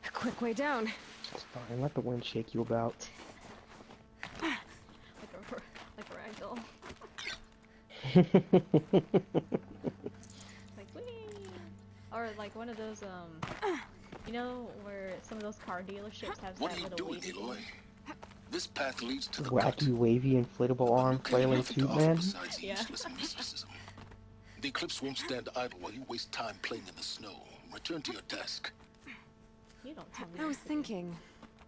Speaker 1: A quick way down.
Speaker 18: It's fine. Let the wind shake you about.
Speaker 4: Like a ragdoll. Like whee! Or like one of those you know where some of those car dealerships have
Speaker 8: What
Speaker 4: that
Speaker 8: are you
Speaker 4: little
Speaker 8: doing,
Speaker 4: wavy
Speaker 8: Aloy? This path leads to the
Speaker 18: Wacky, wavy, inflatable arm, flailing tube man.
Speaker 8: besides
Speaker 4: Yeah.
Speaker 8: useless mysticism. The Eclipse won't stand idle while you waste time playing in the snow. Return to your desk.
Speaker 4: You don't tell me.
Speaker 1: I was thinking,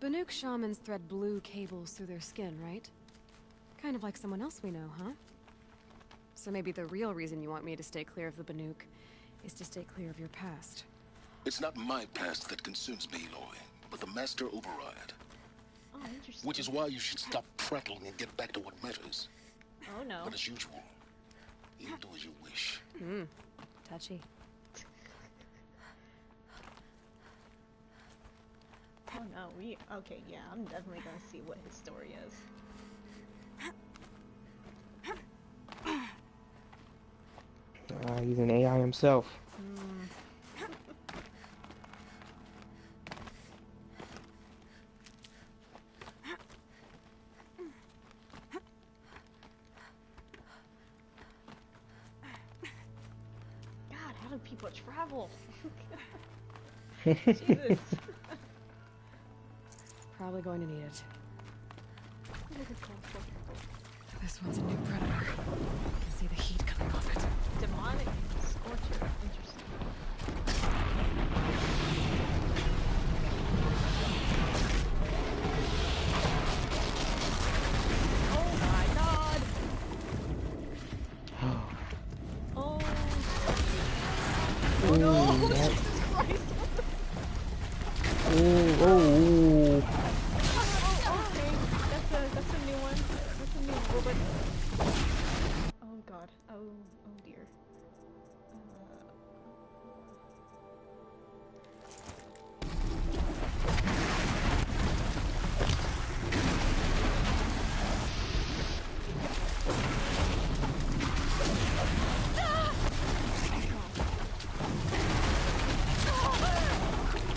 Speaker 1: Banuk shamans thread blue cables through their skin, right? Kind of like someone else we know, huh? So maybe the real reason you want me to stay clear of the Banuk is to stay clear of your past.
Speaker 8: It's not my past that concerns me, Aloy, but the Master Override.
Speaker 4: Oh, interesting.
Speaker 8: Which is why you should stop prattling and get back to what matters.
Speaker 4: Oh no.
Speaker 8: But as usual, you do as you wish.
Speaker 1: Touchy.
Speaker 4: Oh no, okay, yeah, I'm definitely gonna see what his story is.
Speaker 18: He's an AI himself.
Speaker 4: God, how do people travel? Jesus.
Speaker 1: Probably going to need it. This one's a new predator. I can see the heat coming off it.
Speaker 4: Demonic Scorcher. Interesting. Oh my god! Oh. Oh no! Jesus Christ!
Speaker 18: Oh.
Speaker 4: Okay, that's a new one. That's a new robot. Oh god. Oh dear.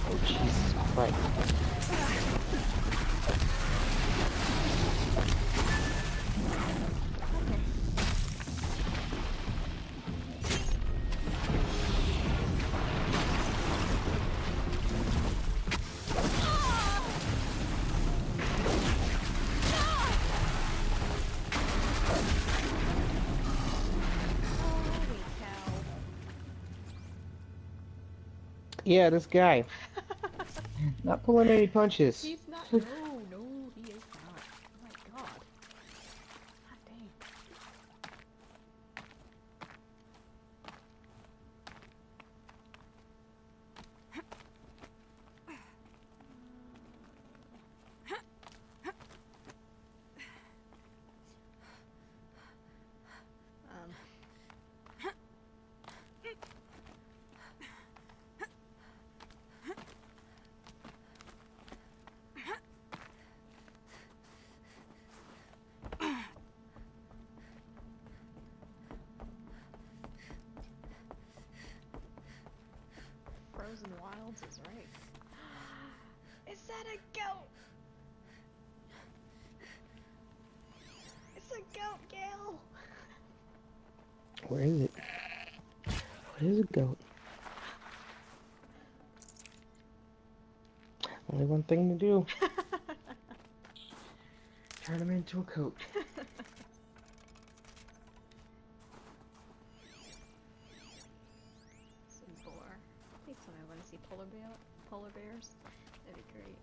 Speaker 18: Oh, Jesus Christ. Yeah, this guy. Not pulling any punches.
Speaker 4: He's not. No, he is not. Oh my god. God dang. Frozen Wilds is right. Is that a goat? It's a goat, Gale.
Speaker 18: Where is it? What is a goat? Only one thing to do. turn him into a coat.
Speaker 4: Some boar. Next time I want to see polar bears. That'd be great.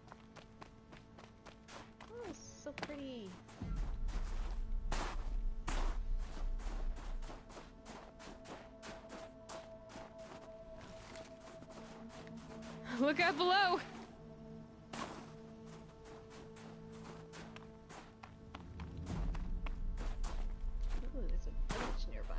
Speaker 4: Oh, it's so pretty.
Speaker 1: Look out below!
Speaker 4: Ooh, there's a village nearby.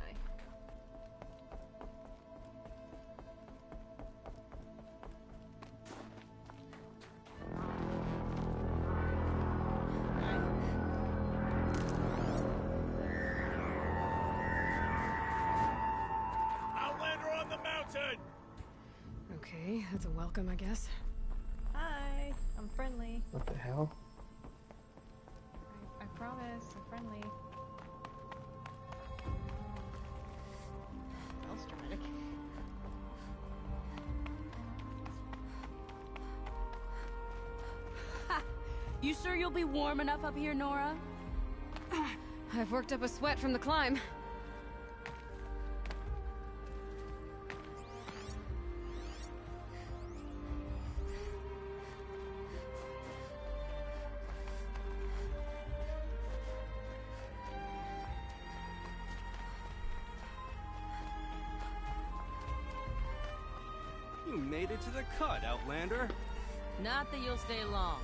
Speaker 6: Outlander on the mountain!
Speaker 1: Okay, that's a welcome, I guess.
Speaker 4: Hi, I'm friendly.
Speaker 18: What the hell?
Speaker 4: I promise, I'm friendly. That was dramatic.
Speaker 9: You sure you'll be warm enough up here, Nora?
Speaker 1: I've worked up a sweat from the climb.
Speaker 21: You made it to the cut, Outlander.
Speaker 22: Not that you'll stay long.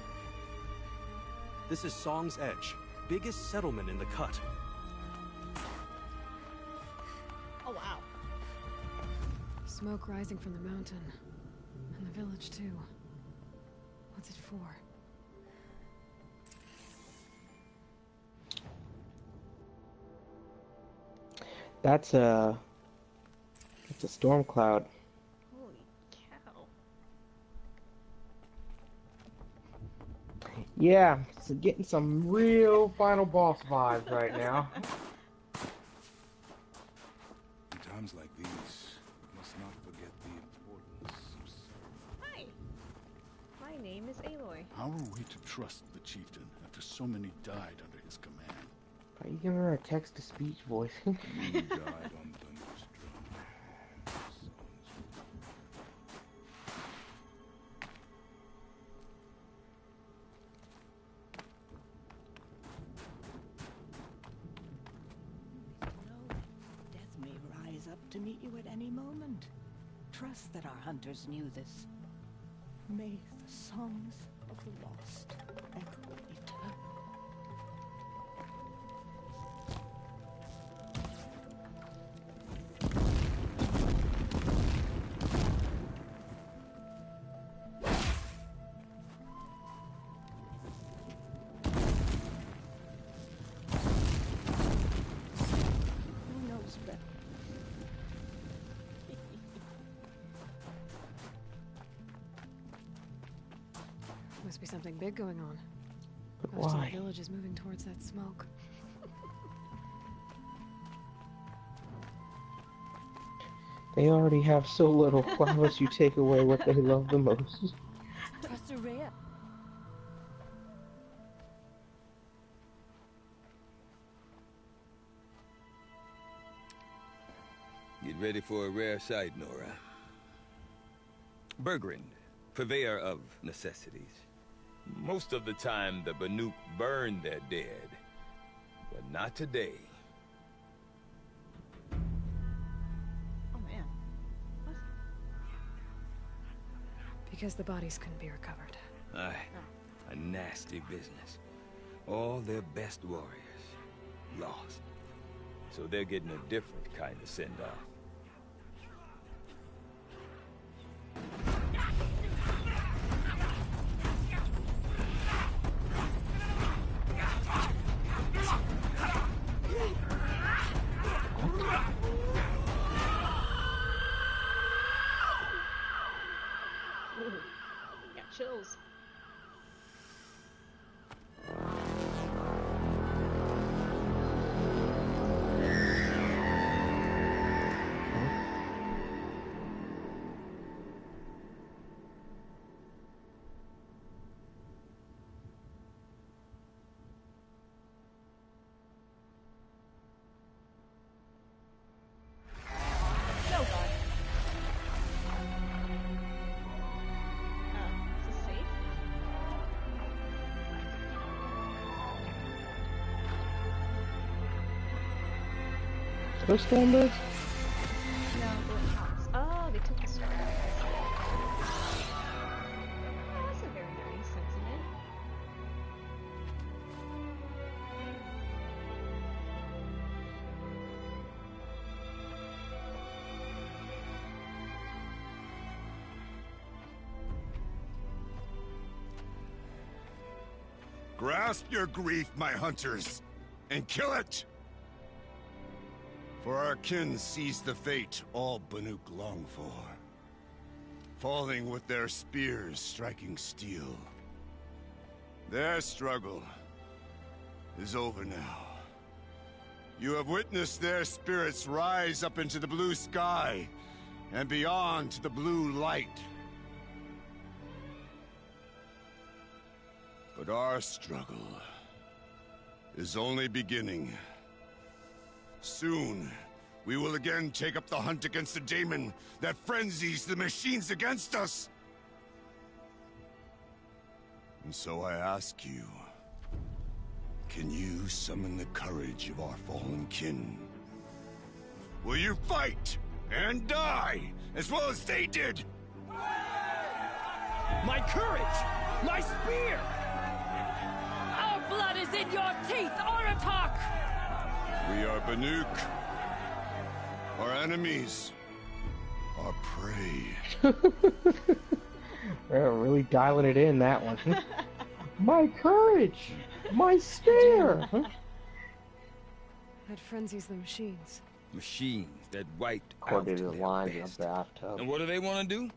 Speaker 21: This is Song's Edge, biggest settlement in the cut.
Speaker 4: Oh wow.
Speaker 1: Smoke rising from the mountain. And the village, too. What's it for?
Speaker 18: That's a storm cloud.
Speaker 4: Holy cow.
Speaker 18: Yeah, so getting some real final boss vibes right now.
Speaker 23: In times like these, we must not forget the importance of service.
Speaker 4: Hi. My name is Aloy.
Speaker 23: How are we to trust the chieftain after so many died under his command?
Speaker 18: Are you giving her a text-to-speech voice?
Speaker 23: You died on Thunder's drum.
Speaker 19: Death may rise up to meet you at any moment. Trust that our hunters knew this. May the songs of the lost echo eternal. Who knows better?
Speaker 1: Must be something big going on.
Speaker 18: But
Speaker 1: Most of
Speaker 18: why?
Speaker 1: the village is moving towards that smoke.
Speaker 18: They already have so little. Why must you take away what they love the most?
Speaker 19: Trust Rhea.
Speaker 24: Get ready for a rare sight, Nora. Bergrand, purveyor of necessities. Most of the time, the Banuk burn their dead. But not today.
Speaker 4: Oh man. What?
Speaker 1: Because the bodies couldn't be recovered.
Speaker 24: Aye. A nasty business. All their best warriors lost. So they're getting a different kind of send-off.
Speaker 4: Ooh, got chills.
Speaker 18: Those standards?
Speaker 4: No, bullet hounds. Oh, they took the sword. Oh, that's a very nice sentiment.
Speaker 23: Grasp your grief, my hunters, and kill it! For our kin sees the fate all Banuk long for. Falling with their spears striking steel. Their struggle is over now. You have witnessed their spirits rise up into the blue sky and beyond to the blue light. But our struggle is only beginning. Soon, we will again take up the hunt against the daemon that frenzies the machines against us. And so I ask you, can you summon the courage of our fallen kin? Will you fight and die as well as they did?
Speaker 22: My courage! My spear! Our blood is in your teeth, Aratak!
Speaker 23: We are Banuk. Our enemies are prey.
Speaker 18: They're really dialing it in, that one. My courage! My spear!
Speaker 1: That frenzies the machines.
Speaker 24: Machines that wiped
Speaker 18: According
Speaker 24: out
Speaker 18: to the
Speaker 24: their
Speaker 18: lines in
Speaker 24: best.
Speaker 18: the bathtub.
Speaker 24: And what do they want to do?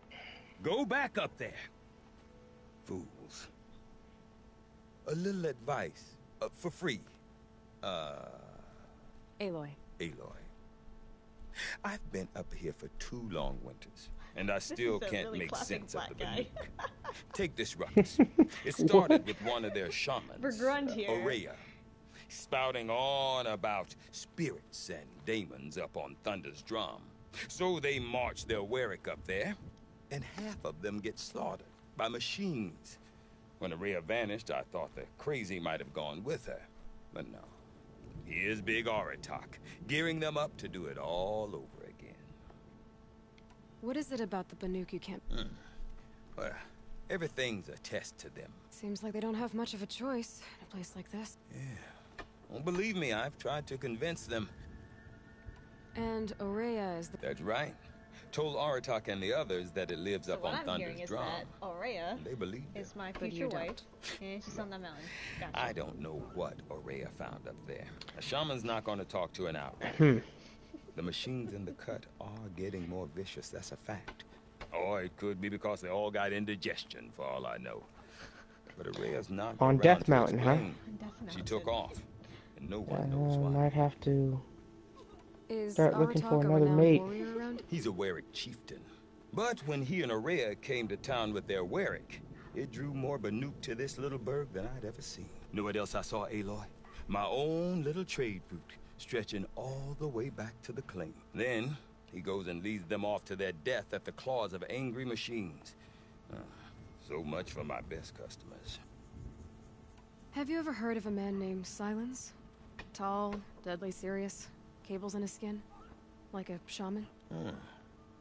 Speaker 24: Go back up there. Fools. A little advice. For free.
Speaker 1: Aloy.
Speaker 24: Aloy. I've been up here for 2 long winters, and I still can't
Speaker 4: really
Speaker 24: make
Speaker 4: classic
Speaker 24: sense of the
Speaker 4: black
Speaker 24: Banuk. Take this ruckus. It started with one of their shamans,
Speaker 4: We're grunge here.
Speaker 24: Aurea, spouting on about spirits and daemons up on Thunder's drum. So they march their Warwick up there, and half of them get slaughtered by machines. When Aurea vanished, I thought the crazy might have gone with her, but no. Here's Big Aratak, gearing them up to do it all over again.
Speaker 1: What is it about the Banuk you can't...
Speaker 24: Well, everything's a test to them.
Speaker 1: Seems like they don't have much of a choice in a place like this.
Speaker 24: Yeah. Well, believe me, I've tried to convince them.
Speaker 1: And Aurea is the...
Speaker 24: That's right. Told Aratak and the others that it lives up on Thunder's drum.
Speaker 4: That Aurea
Speaker 24: They believe it.
Speaker 4: is my
Speaker 1: But
Speaker 4: future
Speaker 1: you don't.
Speaker 4: wife, and she's on that mountain. Gotcha.
Speaker 24: I don't know what Aurea found up there. A shaman's not going to talk to an outlaw. The machines in the cut are getting more vicious, that's a fact. Or it could be because they all got indigestion, for all I know. But Aurea's not
Speaker 18: On
Speaker 24: around
Speaker 18: Death
Speaker 24: to
Speaker 18: Mountain, huh?
Speaker 24: explain. She took off, and no one knows why.
Speaker 18: Might have to
Speaker 1: Is
Speaker 18: start looking for
Speaker 1: Aratak a
Speaker 18: another
Speaker 1: renowned
Speaker 18: mate.
Speaker 1: warrior around?
Speaker 24: He's a Warwick chieftain. But when he and Aurea came to town with their Warwick, it drew more Banuk to this little burg than I'd ever seen. Know what else I saw, Aloy? My own little trade route, stretching all the way back to the claim. Then, he goes and leads them off to their death at the claws of angry machines. So much for my best customers.
Speaker 1: Have you ever heard of a man named Silence? Tall, deadly serious, cables in his skin? Like a shaman?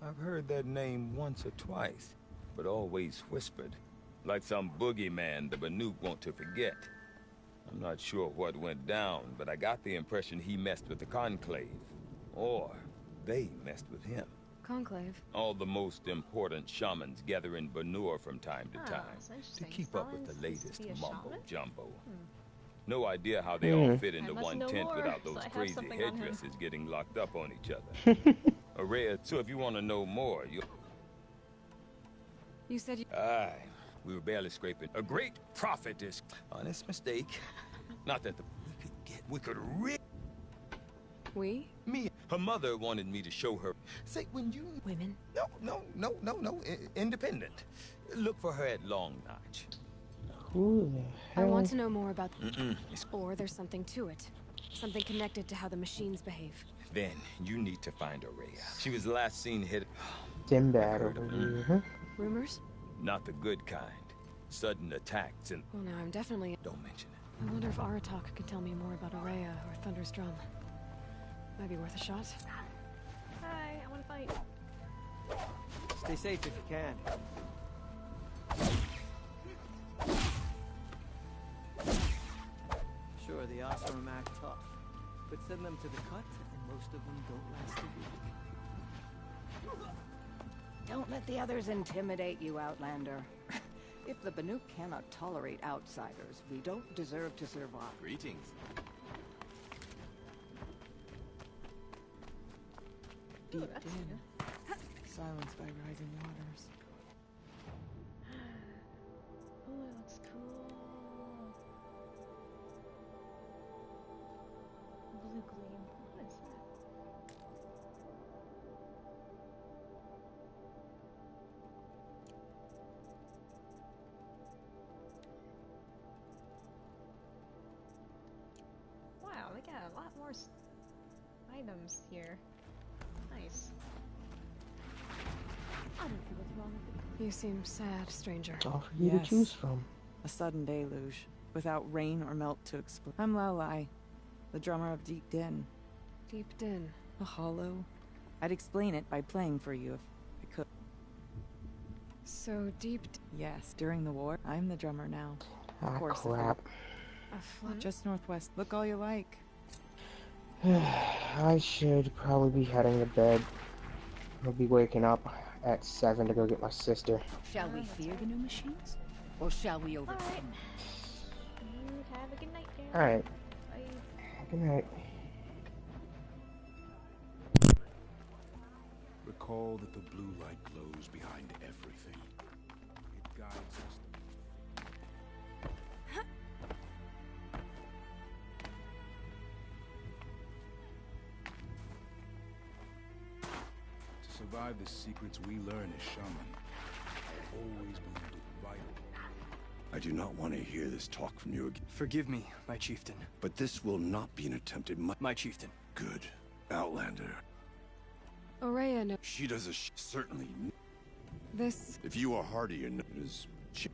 Speaker 24: I've heard that name once or twice, but always whispered. Like some boogeyman the Banuk want to forget. I'm not sure what went down, but I got the impression he messed with the Conclave. Or they messed with him.
Speaker 1: Conclave?
Speaker 24: All the most important shamans gather in Banur from time to time
Speaker 4: so
Speaker 24: to
Speaker 4: interesting.
Speaker 24: keep up with the
Speaker 4: Silence
Speaker 24: latest
Speaker 4: be a
Speaker 24: mumbo
Speaker 4: shaman?
Speaker 24: jumbo. No idea how they all fit into
Speaker 4: I must
Speaker 24: one
Speaker 4: know
Speaker 24: tent
Speaker 4: more,
Speaker 24: without
Speaker 4: so
Speaker 24: those
Speaker 4: I have
Speaker 24: crazy
Speaker 4: something on him.
Speaker 24: headdresses getting locked up on each other. Aurea, so if you want to know more,
Speaker 1: You said you...
Speaker 24: Aye, we were barely scraping. A great prophet is honest mistake. Not that we could really...
Speaker 1: We?
Speaker 24: Me. Her mother wanted me to show her. Say, when you...
Speaker 1: Women?
Speaker 24: No. Independent. Look for her at Long Notch.
Speaker 18: Who the
Speaker 1: I
Speaker 18: hell?
Speaker 1: want to know more about...
Speaker 24: It's...
Speaker 1: Or there's something to it. Something connected to how the machines behave.
Speaker 24: Then, you need to find Aurea. She was last seen hit...
Speaker 18: Dimbad over here, huh?
Speaker 1: Rumors?
Speaker 24: Not the good kind. Sudden attacks and...
Speaker 1: Well, now I'm definitely...
Speaker 24: Don't mention it.
Speaker 1: I wonder if Aratak could tell me more about Aurea or Thunder's Drum. Might be worth a shot.
Speaker 4: Hi, I want to fight.
Speaker 10: Stay safe if you can. Sure, the Ostrom act tough, but send them to the cut, and most of them don't last a week.
Speaker 12: Don't let the others intimidate you, Outlander. If the Banuk cannot tolerate outsiders, we don't deserve to survive.
Speaker 17: Greetings.
Speaker 5: Deep in, silenced by rising waters.
Speaker 4: Oh, it looks cool. Blue gleam. What is that? Wow, they got a lot more items here. Nice. I don't see what's wrong with it.
Speaker 1: You seem sad, stranger.
Speaker 18: All for you to choose from.
Speaker 5: A sudden deluge, without rain or melt to explain. I'm Lowlie, the drummer of Deep Din.
Speaker 1: Deep Din.
Speaker 5: A hollow. I'd explain it by playing for you if I could.
Speaker 1: So Deep
Speaker 5: Yes, during the war, I'm the drummer now.
Speaker 18: Ah,
Speaker 5: Of course,
Speaker 18: crap.
Speaker 1: A flood?
Speaker 5: Just northwest. Look all you like.
Speaker 18: I should probably be heading to bed. I'll be waking up at 7 to go get my sister.
Speaker 12: Shall we fear the new machines? Or shall we overcome them?
Speaker 4: Have a good night, Gary.
Speaker 18: Alright.
Speaker 4: Bye.
Speaker 18: Good night.
Speaker 23: Recall that the blue light glows behind everything. It guides us. To survive the secrets we learn as shaman, I've always believed it vital. I do not want to hear this talk from you again.
Speaker 10: Forgive me, my chieftain.
Speaker 23: But this will not be an attempt at
Speaker 10: My chieftain.
Speaker 23: Good. Outlander.
Speaker 1: Aurea no.
Speaker 23: She does a certainly.
Speaker 1: This.
Speaker 23: If you are hardy enough, it is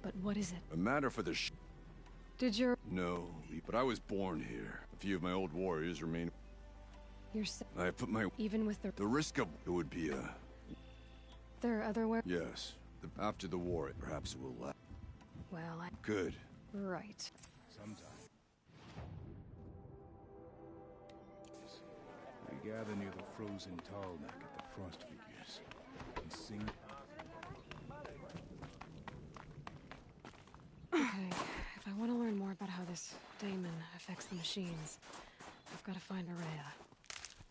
Speaker 1: But what is it?
Speaker 23: a matter for the
Speaker 1: Did your.
Speaker 23: No, but I was born here. A few of my old warriors remain.
Speaker 1: Your.
Speaker 23: I have put my.
Speaker 1: Even with
Speaker 23: The risk of it would be a.
Speaker 1: There are other where.
Speaker 23: Yes. After the war, perhaps it will last.
Speaker 1: Well, I.
Speaker 23: Good.
Speaker 1: Right.
Speaker 23: Sometime. We gather near the frozen Talneck at the frost figures and sing.
Speaker 1: Okay, if I want to learn more about how this daemon affects the machines, I've got to find Aurea.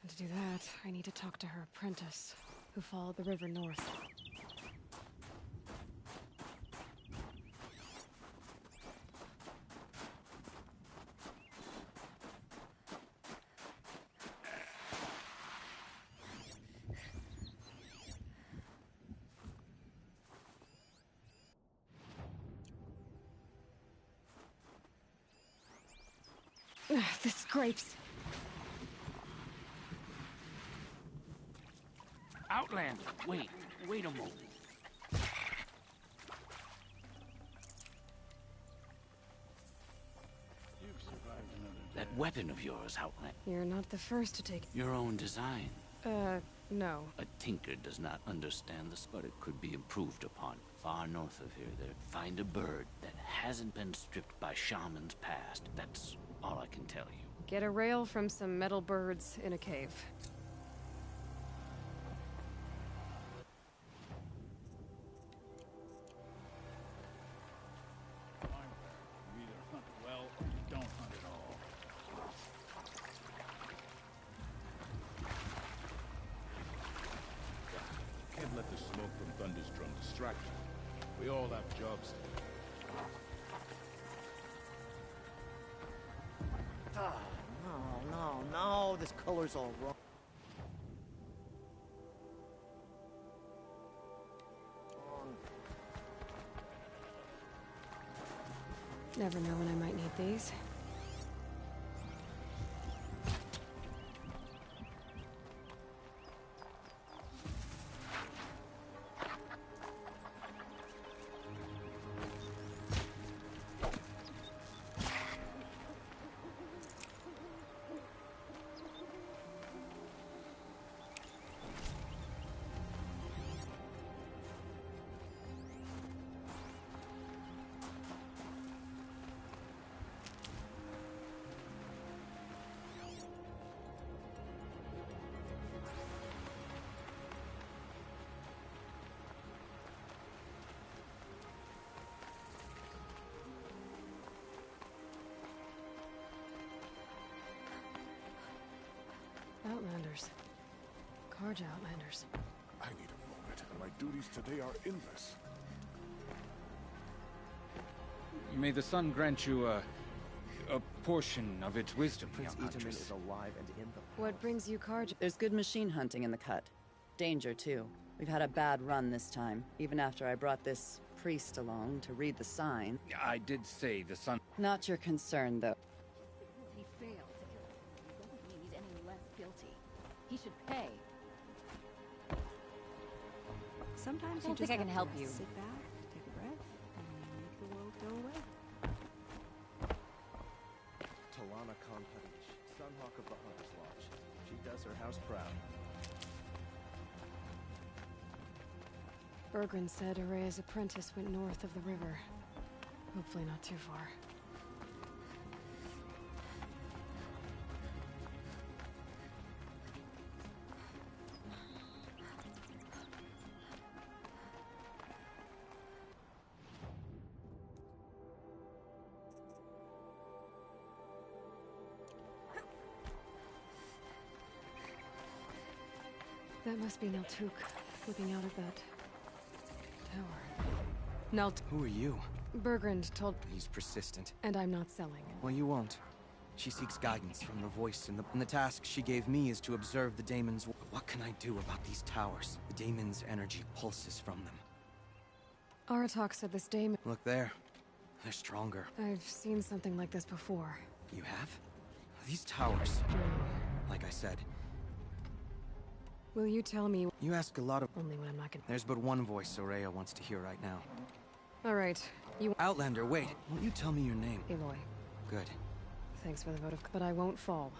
Speaker 1: And to do that, I need to talk to her apprentice, who followed the river north. This scrapes.
Speaker 22: Outlander, wait a moment. That weapon of yours, Outlander.
Speaker 1: You're not the first to take
Speaker 22: Your own design.
Speaker 1: No.
Speaker 22: A tinker does not understand this, but it could be improved upon. Far north of here, there. Find a bird that hasn't been stripped by shamans past. That's all I can tell you.
Speaker 1: Get a rail from some metal birds in a cave.
Speaker 13: You either hunt well or you don't hunt at all.
Speaker 23: Can't let the smoke from Thunder's drum distract you. We all have jobs to do.
Speaker 10: No, this color's all wrong.
Speaker 1: Never know when I might need these. Outlanders. Karja Outlanders.
Speaker 3: I need a moment, and my duties today are endless.
Speaker 14: May the sun grant you a portion of its wisdom,
Speaker 15: Prince
Speaker 14: young
Speaker 15: Itaman
Speaker 14: huntress.
Speaker 15: is alive and in the...
Speaker 1: What brings you Karja?
Speaker 16: There's good machine hunting in the cut. Danger, too. We've had a bad run this time, even after I brought this priest along to read the sign.
Speaker 14: I did say the sun...
Speaker 16: Not your concern, though.
Speaker 25: He failed to kill him. It doesn't mean he's any less guilty. He should pay.
Speaker 5: Sometimes
Speaker 25: I don't
Speaker 5: you
Speaker 25: think I
Speaker 5: just
Speaker 25: can
Speaker 5: have
Speaker 25: help
Speaker 5: to
Speaker 25: you.
Speaker 5: sit back, take a breath, and make the world go away.
Speaker 15: Talana Khanpadish, Sunhawk of the Hunter's Lodge. She does her house proud.
Speaker 1: Bergren said Araya's apprentice went north of the river. Hopefully not too far. That must be Naltuk, flipping out of that tower.
Speaker 15: Who are you?
Speaker 1: Bergrand told...
Speaker 15: He's persistent.
Speaker 1: And I'm not selling.
Speaker 15: Well, you won't. She seeks guidance from the voice, and the task she gave me is to observe the daemons. What can I do about these towers? The daemon's energy pulses from them.
Speaker 1: Aratak said this daemon...
Speaker 15: Look there. They're stronger.
Speaker 1: I've seen something like this before.
Speaker 15: You have? These towers. Like I said.
Speaker 1: Will you tell me...
Speaker 15: You ask a lot of...
Speaker 1: Only when I'm not gonna...
Speaker 15: There's but one voice Soraya wants to hear right now.
Speaker 1: Alright, you...
Speaker 15: Outlander, wait. Won't you tell me your name?
Speaker 1: Aloy.
Speaker 15: Good.
Speaker 1: Thanks for the vote of... But I won't fall.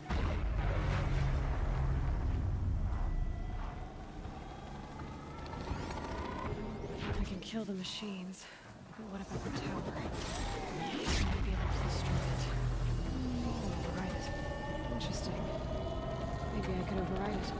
Speaker 1: I can kill the machines, but what about the tower? I might be able to destroy it. Oh, override it. Interesting. Maybe I could override it.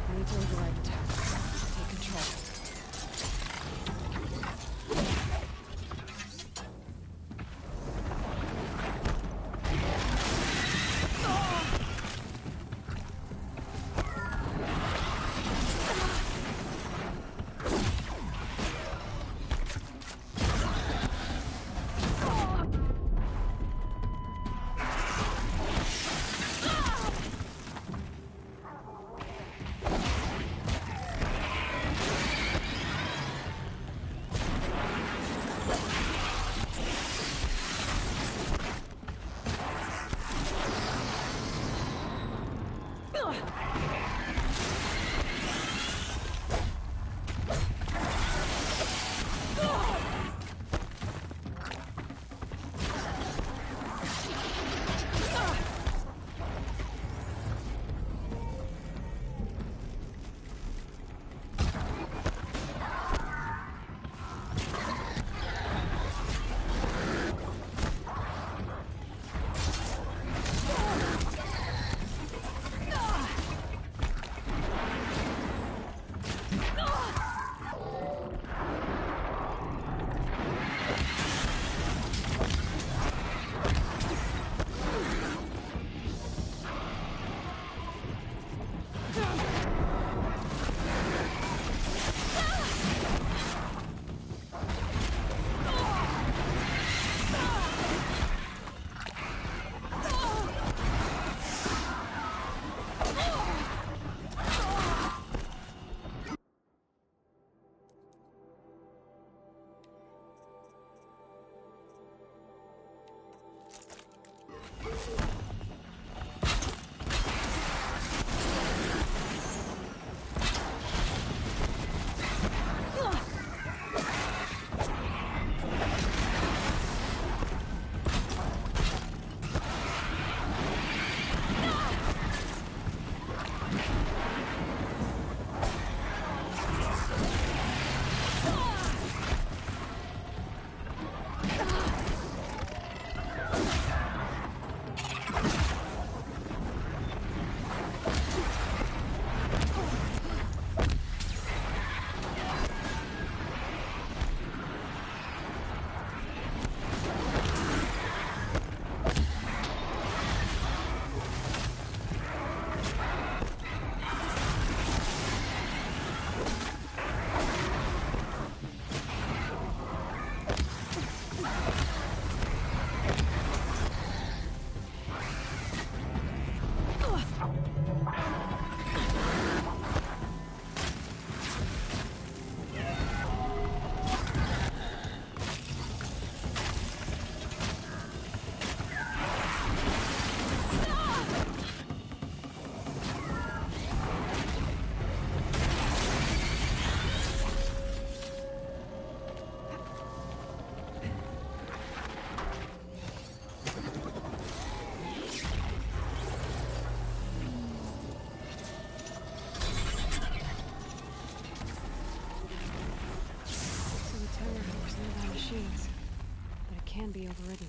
Speaker 1: I need to override the tower. Take control. can be overridden.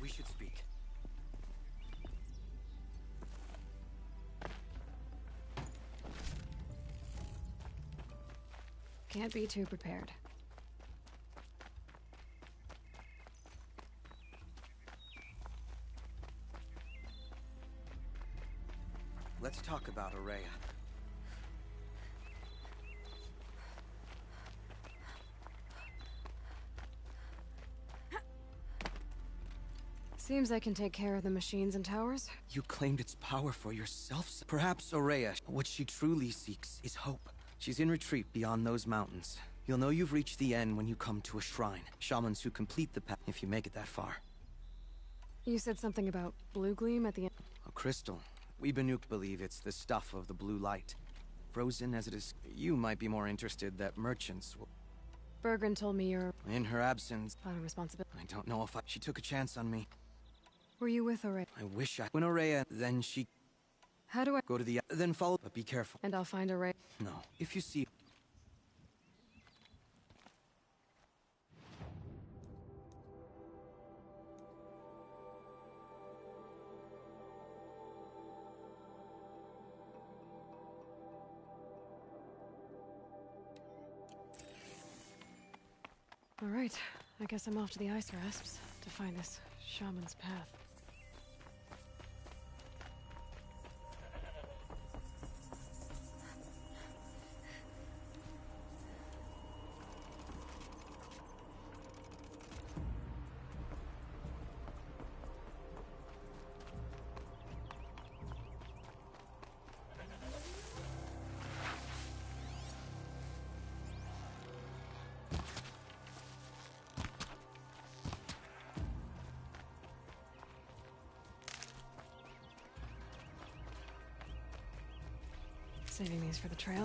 Speaker 15: We should speak.
Speaker 1: Can't be too prepared.
Speaker 15: Let's talk about Araya.
Speaker 1: Seems I can take care of the machines and towers.
Speaker 15: You claimed its power for yourself. Perhaps Araya, what she truly seeks is hope. She's in retreat beyond those mountains. You'll know you've reached the end when you come to a shrine. Shamans who complete the path if you make it that far.
Speaker 1: You said something about blue gleam at the end.
Speaker 15: A crystal. We Banuk believe it's the stuff of the blue light. Frozen as it is, you might be more interested that merchants will...
Speaker 1: Bergren told me you're...
Speaker 15: In her absence...
Speaker 1: out of responsibility.
Speaker 15: I don't know if she took a chance on me.
Speaker 1: Were you with Araya?
Speaker 15: I wish I... When Araya, then she...
Speaker 1: How do I...
Speaker 15: Go to the... Then follow... But be careful.
Speaker 1: And I'll find Araya?
Speaker 15: No. If you see...
Speaker 1: All right. I guess I'm off to the ice rasps to find this shaman's path. Saving these for the trail.